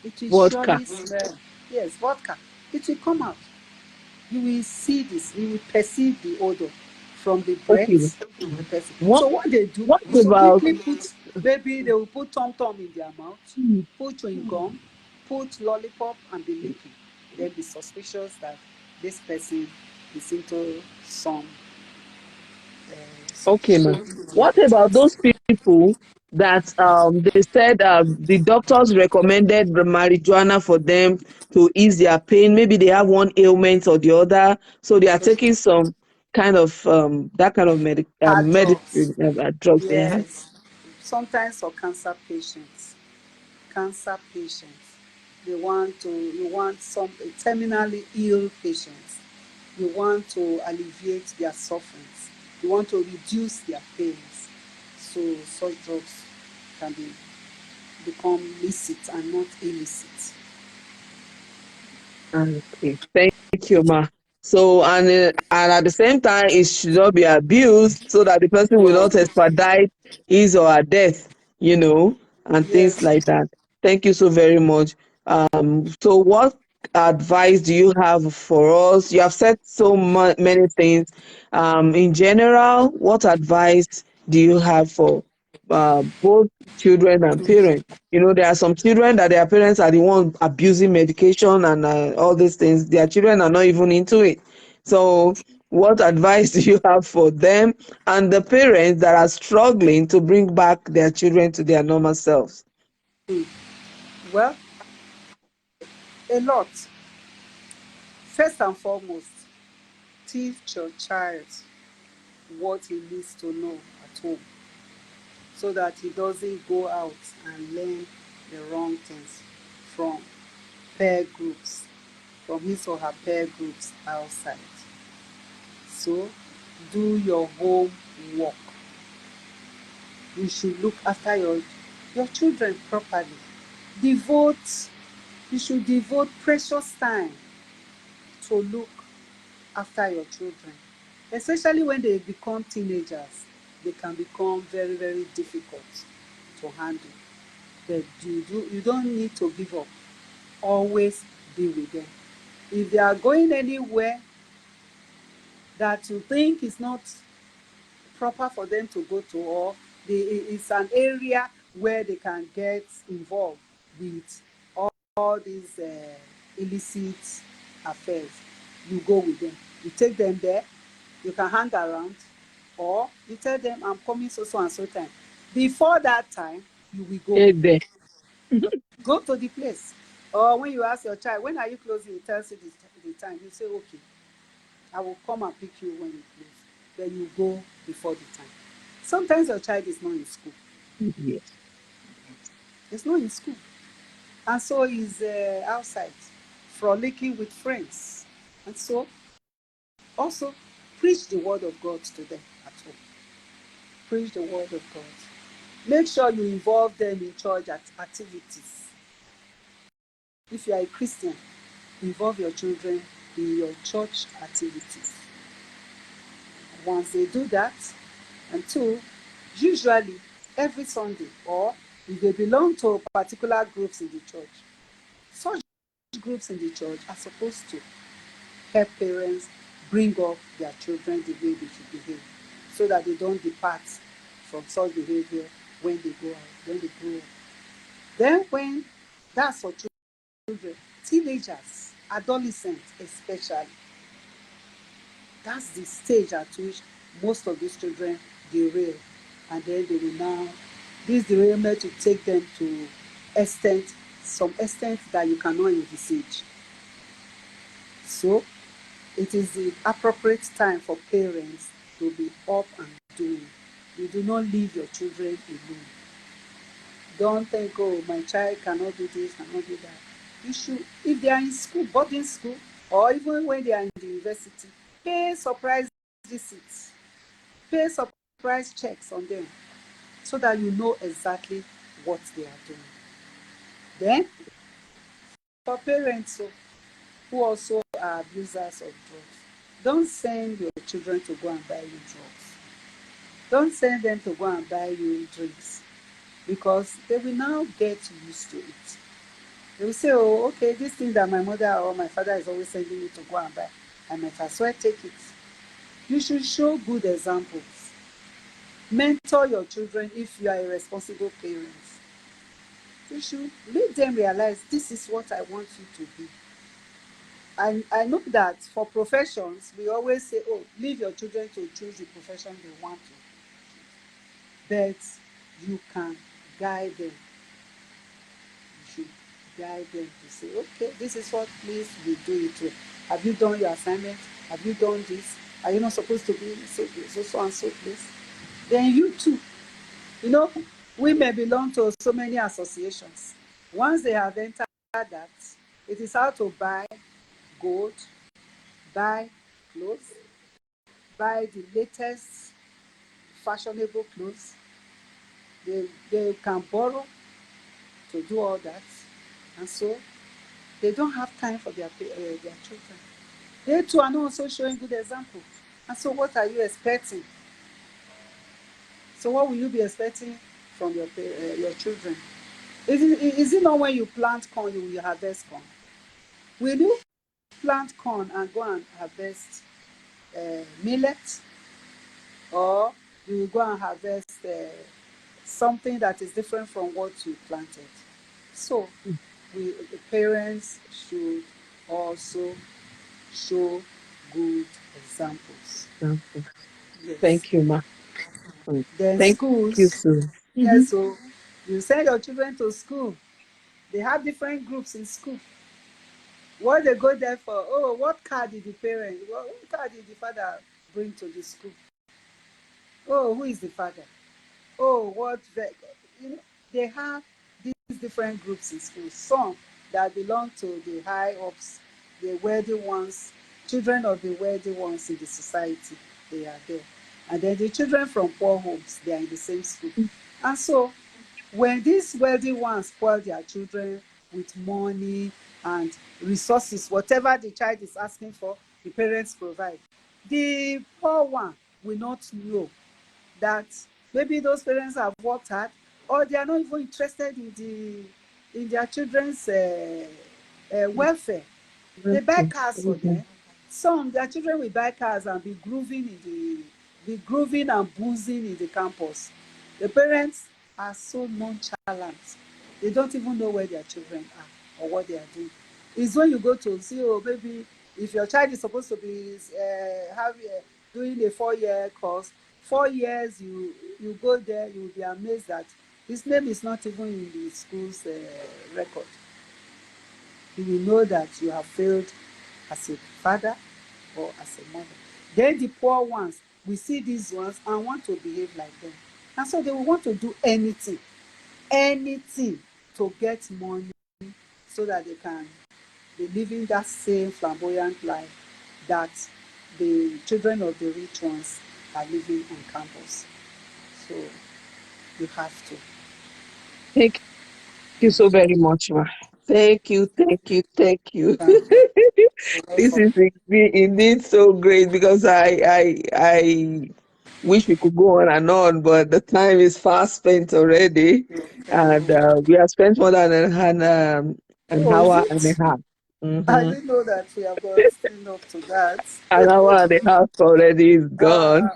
it will Vodka. surely smell. Yes, vodka. It will come out. You will see this. You will perceive the odor from the Okay. breath of the person. What So what they do what is to about quickly put, maybe they will put tom tom in their mouth, mm, put chewing gum, put lollipop, and be licking. They'll be suspicious that this person is into some okay, ma? shady What about activities. those people that they said the doctors recommended the marijuana for them to ease their pain? Maybe they have one ailment or the other, so they are taking some kind of that kind of Hard drugs. medicine drugs. Yeah. Yes. Sometimes for cancer patients. Cancer patients. you want some terminally ill patients. You want to alleviate their sufferings. You want to reduce their pains. So such drugs can become licit and not illicit. Okay, thank you, ma. So, and at the same time, it should not be abused so that the person will Yes, not expedite his or her death, you know, and things yes. like that. Thank you so very much. So what advice do you have for us? You have said so many things. In general, what advice do you have for both children and parents? You know, there are some children that their parents are the one abusing medication and all these things. Their children are not even into it. So, what advice do you have for them and the parents that are struggling to bring back their children to their normal selves? Well, a lot. First and foremost, teach your child what he needs to know at home so that he doesn't go out and learn the wrong things from peer groups, from his or her peer groups outside. So, do your homework. You should look after your children properly. Devote, you should devote precious time to look after your children, especially when they become teenagers. They can become very, very difficult to handle. But you don't need to give up. Always be with them. If they are going anywhere that you think is not proper for them to go to, or it's an area where they can get involved with all these illicit affairs, you go with them. You take them there, you can hang around, or you tell them, I'm coming so so and so time. Before that time, you will go. Hey there. Go to the place. Or when you ask your child, when are you closing? He tells you the time. You say, okay, I will come and pick you when you close. Then you go before the time. Sometimes your child is not in school. Yes. It's not in school. And so he's outside, frolicking with friends. And so also preach the word of God to them at home. Preach the word of God. Make sure you involve them in church activities. If you are a Christian, involve your children in your church activities. Once they do that, and two, usually every Sunday, or if they belong to particular groups in the church, such groups in the church are supposed to help parents bring up their children the way they should behave, so that they don't depart from such behavior when they go out, when they grow up. Then when that's for children, teenagers, adolescents especially, that's the stage at which most of these children derail, and then they will now, this derailment will take them to extent, some extent that you cannot envisage. So it is the appropriate time for parents to be up and doing. You do not leave your children alone. Don't think, oh, my child cannot do this, cannot do that. You should, if they are in school, boarding school, or even when they are in the university, pay surprise visits, pay surprise checks on them so that you know exactly what they are doing. Then, for parents who also are abusers of drugs, don't send your children to go and buy you drugs. Don't send them to go and buy you drinks, because they will now get used to it. They will say, oh, okay, this thing that my mother or my father is always sending me to go and buy, I might as well take it. You should show good examples. Mentor your children if you are a responsible parent. You should make them realize this is what I want you to be. I know that for professions, we always say, oh, leave your children to choose the profession they want to. But you can guide them. You should guide them to say, okay, this is what, please, we do it with. Have you done your assignment? Have you done this? Are you not supposed to be so and so place? Then you too. You know, women belong to so many associations. Once they have entered that it is how to buy gold, buy clothes, buy the latest fashionable clothes. They can borrow to do all that. And so they don't have time for their children. They too are not also showing good example. And so what are you expecting? So what will you be expecting from your children? Is it not when you plant corn, you will harvest corn? Will you plant corn and go and harvest millet? Or you will go and harvest something that is different from what you planted? So the parents should also show good examples. Example. Yes. Thank you, ma. Mm. Then Thank you, schools, Sue. yes, so you send your children to school. They have different groups in school. What they go there for? Oh, what car did the parent, what car did the father bring to the school? Oh, who is the father? Oh, you know, they have these different groups in school. Some that belong to the high ups, the wealthy ones, children of the wealthy ones in the society, they are there. And then the children from poor homes, they are in the same school. And so when these wealthy ones spoil their children with money and resources, whatever the child is asking for, the parents provide. The poor one will not know that maybe those parents have worked hard, or they are not even interested in their children's welfare. They buy Okay. cars for Mhm. them. Some their children will buy cars and be grooving and boozing in the campus. The parents are so nonchalant. They don't even know where their children are or what they are doing. It's when you go to see, oh, maybe if your child is supposed to be doing a 4 year course, 4 years you go there, you will be amazed that his name is not even in the school's record. You will know that you have failed as a father or as a mother. Then the poor ones, we see these ones and want to behave like them. And so they will want to do anything to get money so that they can be living that same flamboyant life that the children of the rich ones are living on campus. So you have to. Thank you You so have to. very much, ma. Thank you, thank you, thank you. Thank you. You're This welcome. is indeed so great because I wish we could go on, but the time is fast spent already, and Oh, we have spent more than an oh, is hour and a it? half. I Mm-hmm. didn't know that we have got enough to that. An hour and a half already is gone.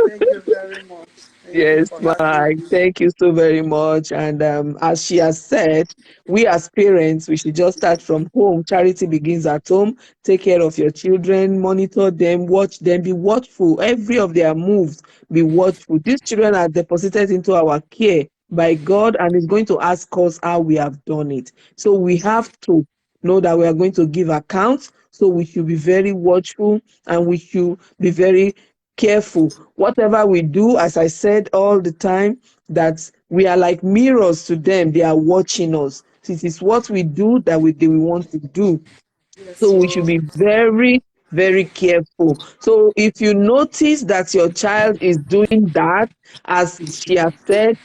Thank you very much. Thank you Yes, for having my me. thank you so very much. And as she has said, we as parents, we should just start from home. Charity begins at home. Take care of your children, monitor them, watch them, be watchful. Every of their moves, be watchful. These children are deposited into our care by God and is going to ask us how we have done it. So we have to know that we are going to give accounts. So we should be very watchful and we should be very careful. Whatever we do, as I said all the time, that we are like mirrors to them. They are watching us. It is what we do that they will want to do. Yes, So we should so be very, very careful. So if you notice that your child is doing that, as she has said,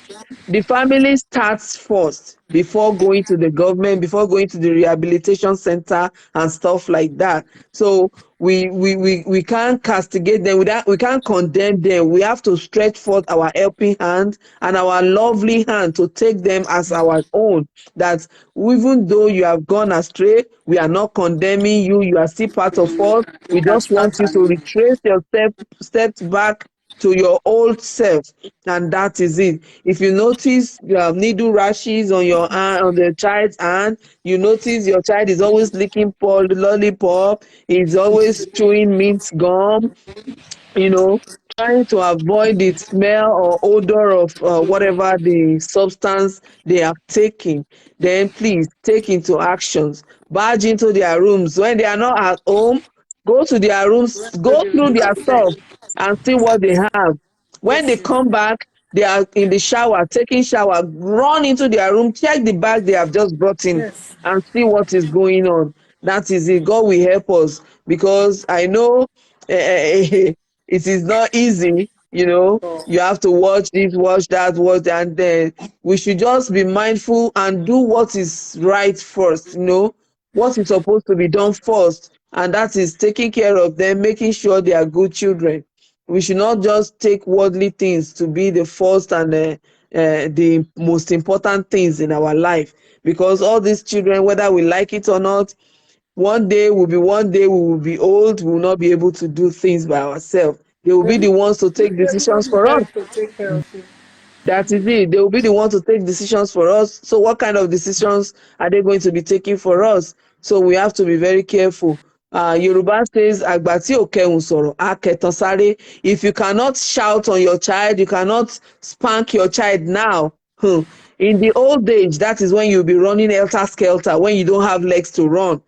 the family starts first before going to the government, before going to the rehabilitation center and stuff like that. So we can't castigate them, we can't condemn them. We have to stretch forth our helping hand and our lovely hand to take them as our own. That even though you have gone astray, we are not condemning you. You are still part of us. you We can just want start you to anew. retrace yourself, steps back to your old self, and that is it. If you notice needle rashes on your hand, on the child's hand, you notice your child is always licking lollipop, is always chewing mint gum, you know, trying to avoid the smell or odor of whatever the substance they have taken, then please take into actions. Barge into their rooms when they are not at home. Go to their rooms, Went to go the through room their and check. stuff and see what they have. When they Yes, yes. come back, They are in the shower, taking shower, run into their room, check the bag they have just brought in Yes. and see what is going on. That is it. God will help us because I know it is not easy. So You have to watch this, watch that, watch that, and then we should just be mindful and do what is right first. What is supposed to be done first, and that is taking care of them, making sure they are good children. We should not just take worldly things to be the first and the most important things in our life, because all these children, whether we like it or not, one day we will be old, we will not be able to do things by ourselves. They will they be the ones to take they're decisions even for us. there to take care of you. That is it. They will be the one to take decisions for us. So what kind of decisions are they going to be taking for us? So we have to be very careful. Yoruba says, "Àgbà tí ò kẹhùn sọ̀rọ̀, á kẹtan sáré." If you cannot shout on your child, you cannot spank your child now. In the old age, that is when you'll be running helter-skelter, when you don't have legs to run,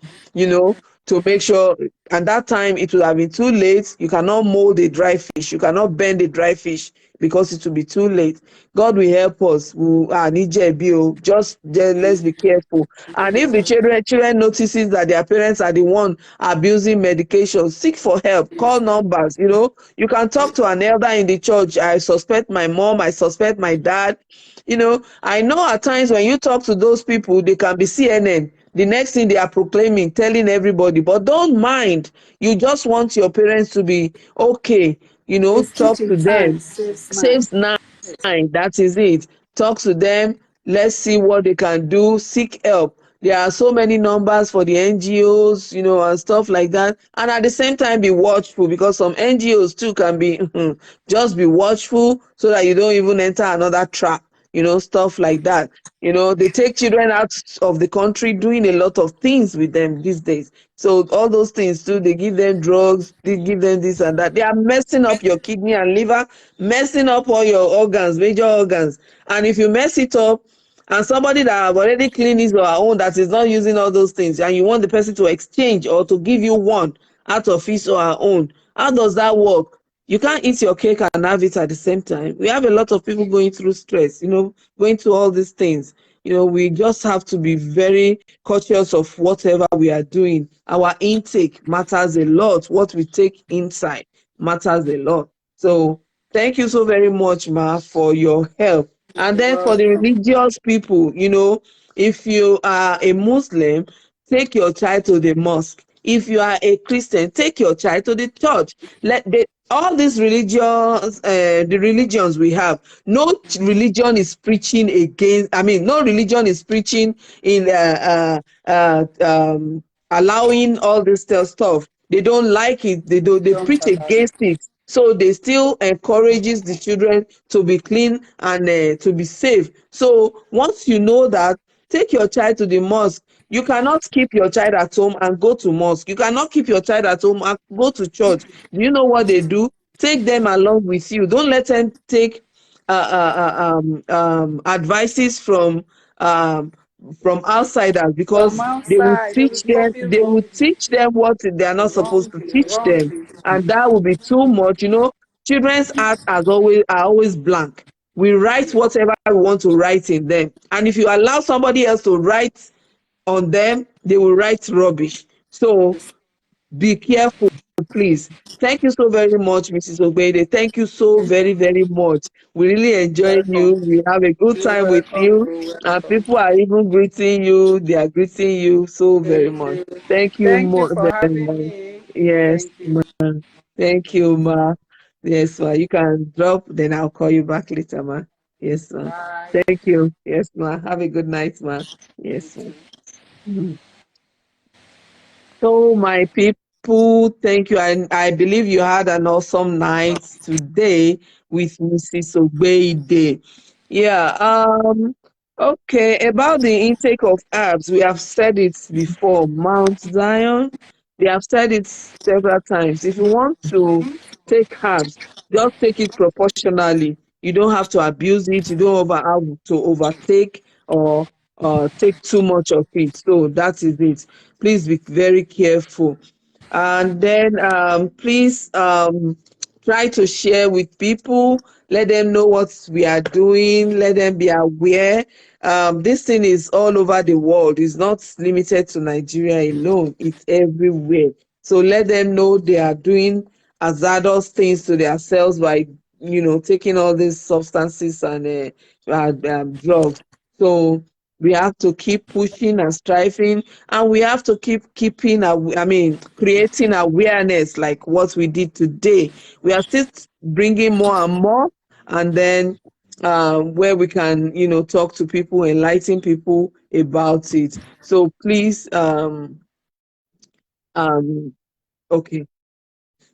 to make sure. And that time, it would have been too late. You cannot mold a dry fish. You cannot bend a dry fish because it will be too late. God will help us. Let's be careful. And if the children notices that their parents are the one abusing medication, seek for help. Call numbers. You can talk to an elder in the church. I suspect my mom. I suspect my dad. I know at times when you talk to those people, they can be CNN. The next thing they are proclaiming, telling everybody, but don't mind. You just want your parents to be okay. It's Talk teaching to time, them. saves nine. Saves nine. That is it. Talk to them. Let's see what they can do. Seek help. There are so many numbers for the NGOs, and stuff like that. And at the same time, be watchful, because some NGOs too can be just be watchful so that you don't even enter another trap, stuff like that. They take children out of the country, doing a lot of things with them these days. So all those things too, they give them drugs, they give them this and that. They are messing up your kidney and liver, messing up all your organs, major organs. And if you mess it up, and somebody that have already cleaned his or her own, that is not using all those things, and you want the person to exchange or to give you one out of his or her own, how does that work? You can't eat your cake and have it at the same time. We have a lot of people going through stress, going through all these things. We just have to be very cautious of whatever we are doing. Our intake matters a lot. What we take inside matters a lot. So thank you so very much, Ma, for your help. And You're then for the welcome. religious people, if you are a Muslim, take your child to the mosque. If you are a Christian, take your child to the church. All these religions, the religions we have, no religion is preaching against. I mean, no religion is preaching in allowing all this stuff. They don't like it. They do. They Don't preach allow it. against it. So they still encourages the children to be clean and to be safe. So once you know that, take your child to the mosque. You cannot keep your child at home and go to mosque. You cannot keep your child at home and go to church. Do you know what they do? Take them along with you. Don't let them take advices um, from outsiders, From because outside, they will copy they will wrongly. teach them what they are not supposed to Wrongly, teach them, wrongly. and that will be too much. Children's hearts are always blank. We write whatever we want to write in them, and if you allow somebody else to write on them, they will write rubbish. So Yes. be careful, please. Thank you so very much, Mrs. Ogbede. Thank you so very, very much. We really enjoy you. Welcome. We have a good You're time with welcome. you. You're And welcome. people are even greeting you. They are greeting you so very Thank much. you. Thank you Thank you more for very having much. me. Yes, Thank you. ma. Thank you, ma. Yes, ma. You can drop, then I'll call you back later, ma. Yes, ma. Bye. Thank you. Yes, ma. Have a good night, ma. You Yes, too. ma. So, my people, thank you. I believe you had an awesome night today with Mrs. Obeide. Yeah. Okay. About the intake of herbs, we have said it before. Mount Zion, they have said it several times. If you want to take herbs, just take it proportionally. You don't have to abuse it. You don't have to overtake or take too much of it. So that is it. Please be very careful. And then please try to share with people, let them know what we are doing, let them be aware. This thing is all over the world. It's not limited to Nigeria alone. It's everywhere. So let them know they are doing hazardous things to themselves by, taking all these substances and drugs. So we have to keep pushing and striving, and we have to keep creating awareness like what we did today. We are still bringing more and more, and then where we can, talk to people, enlighten people about it. So please, um, okay.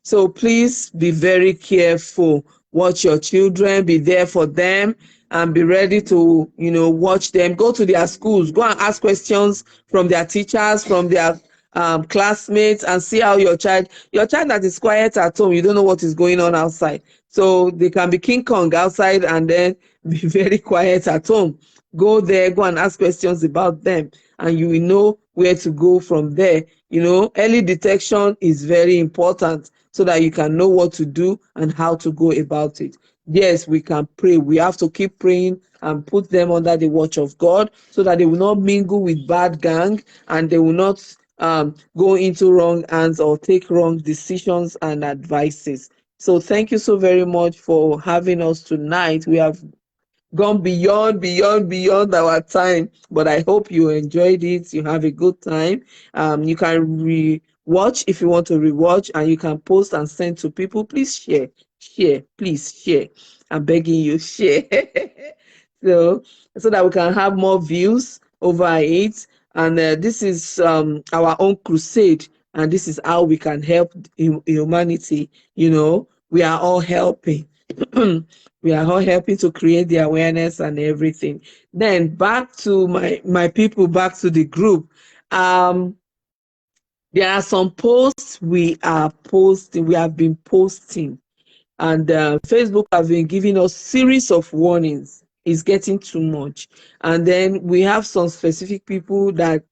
So please be very careful. Watch your children, be there for them, and be ready to, watch them. Go to their schools, go and ask questions from their teachers, from their classmates, and see how your child that is quiet at home, you don't know what is going on outside. So they can be King Kong outside and then be very quiet at home. Go there, go and ask questions about them, and you will know where to go from there. Early detection is very important so that you can know what to do and how to go about it. Yes, we can pray. We have to keep praying and put them under the watch of God so that they will not mingle with bad gang, and they will not go into wrong hands or take wrong decisions and advices. So thank you so very much for having us tonight. We have gone beyond our time, but I hope you enjoyed it. You have a good time. You can watch if you want to rewatch, and you can post and send to people. Please share, please share. I'm begging you, share. so so that we can have more views over it. And this is our own crusade, and this is how we can help humanity. We are all helping. We are all helping to create the awareness and everything. Then back to my people, back to the group. Um, there are some posts we are posting, we have been posting, and Facebook has been giving us series of warnings. It's getting too much. And then we have some specific people that,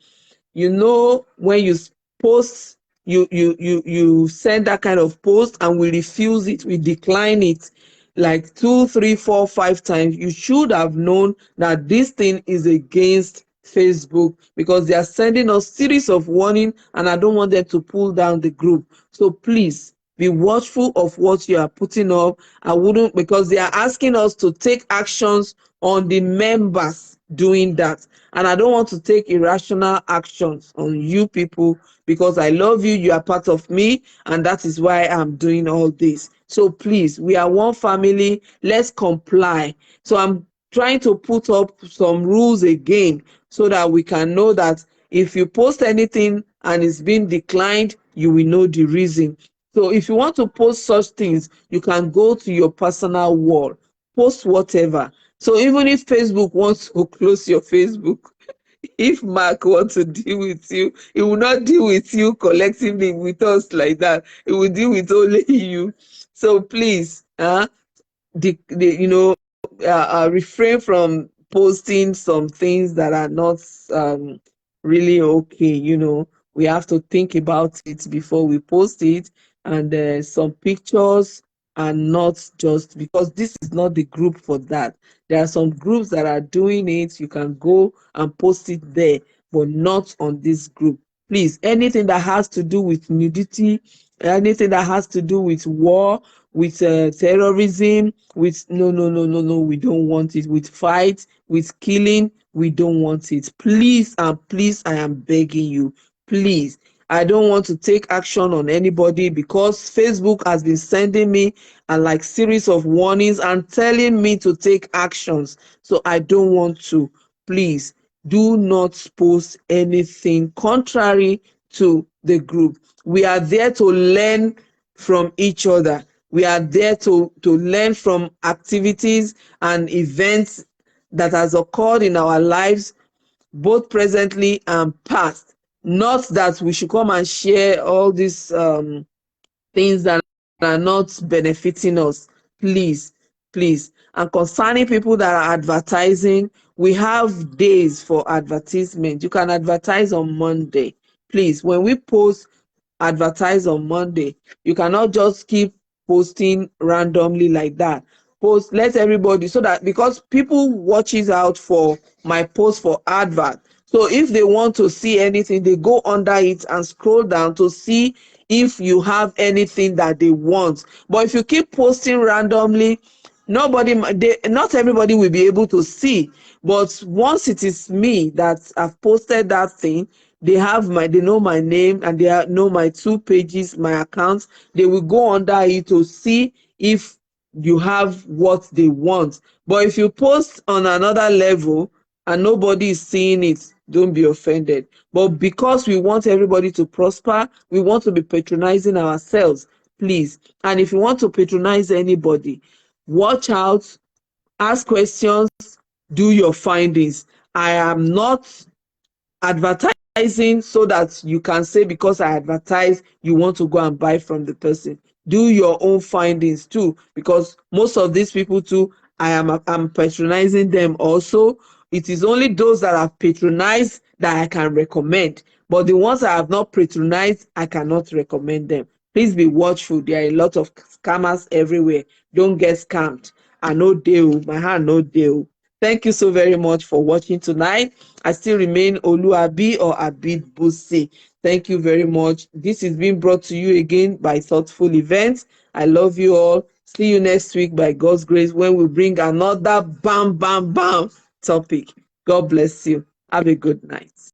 when you post, you send that kind of post, and we refuse it, we decline it like 2 3 4 5 times. You should have known that this thing is against Facebook, because they are sending us series of warning, and I don't want them to pull down the group. So please be watchful of what you are putting up. I wouldn't, because they are asking us to take actions on the members doing that, and I don't want to take irrational actions on you people, because I love you, you are part of me, and that is why I'm doing all this. So please, we are one family, let's comply. So I'm trying to put up some rules again, so that we can know that if you post anything and it's been declined, you will know the reason. So if you want to post such things, you can go to your personal wall, post whatever. So even if Facebook wants to close your Facebook, if Mark wants to deal with you, he will not deal with you collectively with us like that. He will deal with only you. So please, refrain from posting some things that are not really okay. We have to think about it before we post it, and some pictures are not just, because this is not the group for that. There are some groups that are doing it. You can go and post it there, but not on this group. Please, anything that has to do with nudity, anything that has to do with war, with terrorism, with no, we don't want it. With fight, with killing, we don't want it. Please and please, I am begging you, please. I don't want to take action on anybody, because Facebook has been sending me a like series of warnings and telling me to take actions. So I don't want to. Please do not post anything contrary to the group. We are there to learn from each other. We are there to learn from activities and events that has occurred in our lives, both presently and past. Not that we should come and share all these things that are not benefiting us. Please, please. And concerning people that are advertising, we have days for advertisement. You can advertise on Monday. Please, when we post, advertise on Monday. You cannot just keep posting randomly like that. Post, let everybody, so that because people watches out for my post for advert. So if they want to see anything, they go under it and scroll down to see if you have anything that they want. But if you keep posting randomly, not everybody will be able to see. But once it is me that have posted that thing, they know my name, and know my 2 pages, my accounts. They will go under it to see if you have what they want. But if you post on another level and nobody is seeing it, don't be offended. But because we want everybody to prosper, we want to be patronizing ourselves, please. And if you want to patronize anybody, watch out, ask questions, do your findings. I am not advertising so that you can say because I advertise you want to go and buy from the person. Do your own findings too, because most of these people too, I'm patronizing them also. It is only those that have patronized that I can recommend, but the ones I have not patronized, I cannot recommend them. Please be watchful. There are a lot of scammers everywhere. Don't get scammed. I know deal, my hand no deal. Thank you so very much for watching tonight. I still remain Oluabi or Abid Busi. Thank you very much. This is being brought to you again by Thoughtful Events. I love you all. See you next week by God's grace when we bring another bam, bam, bam topic. God bless you. Have a good night.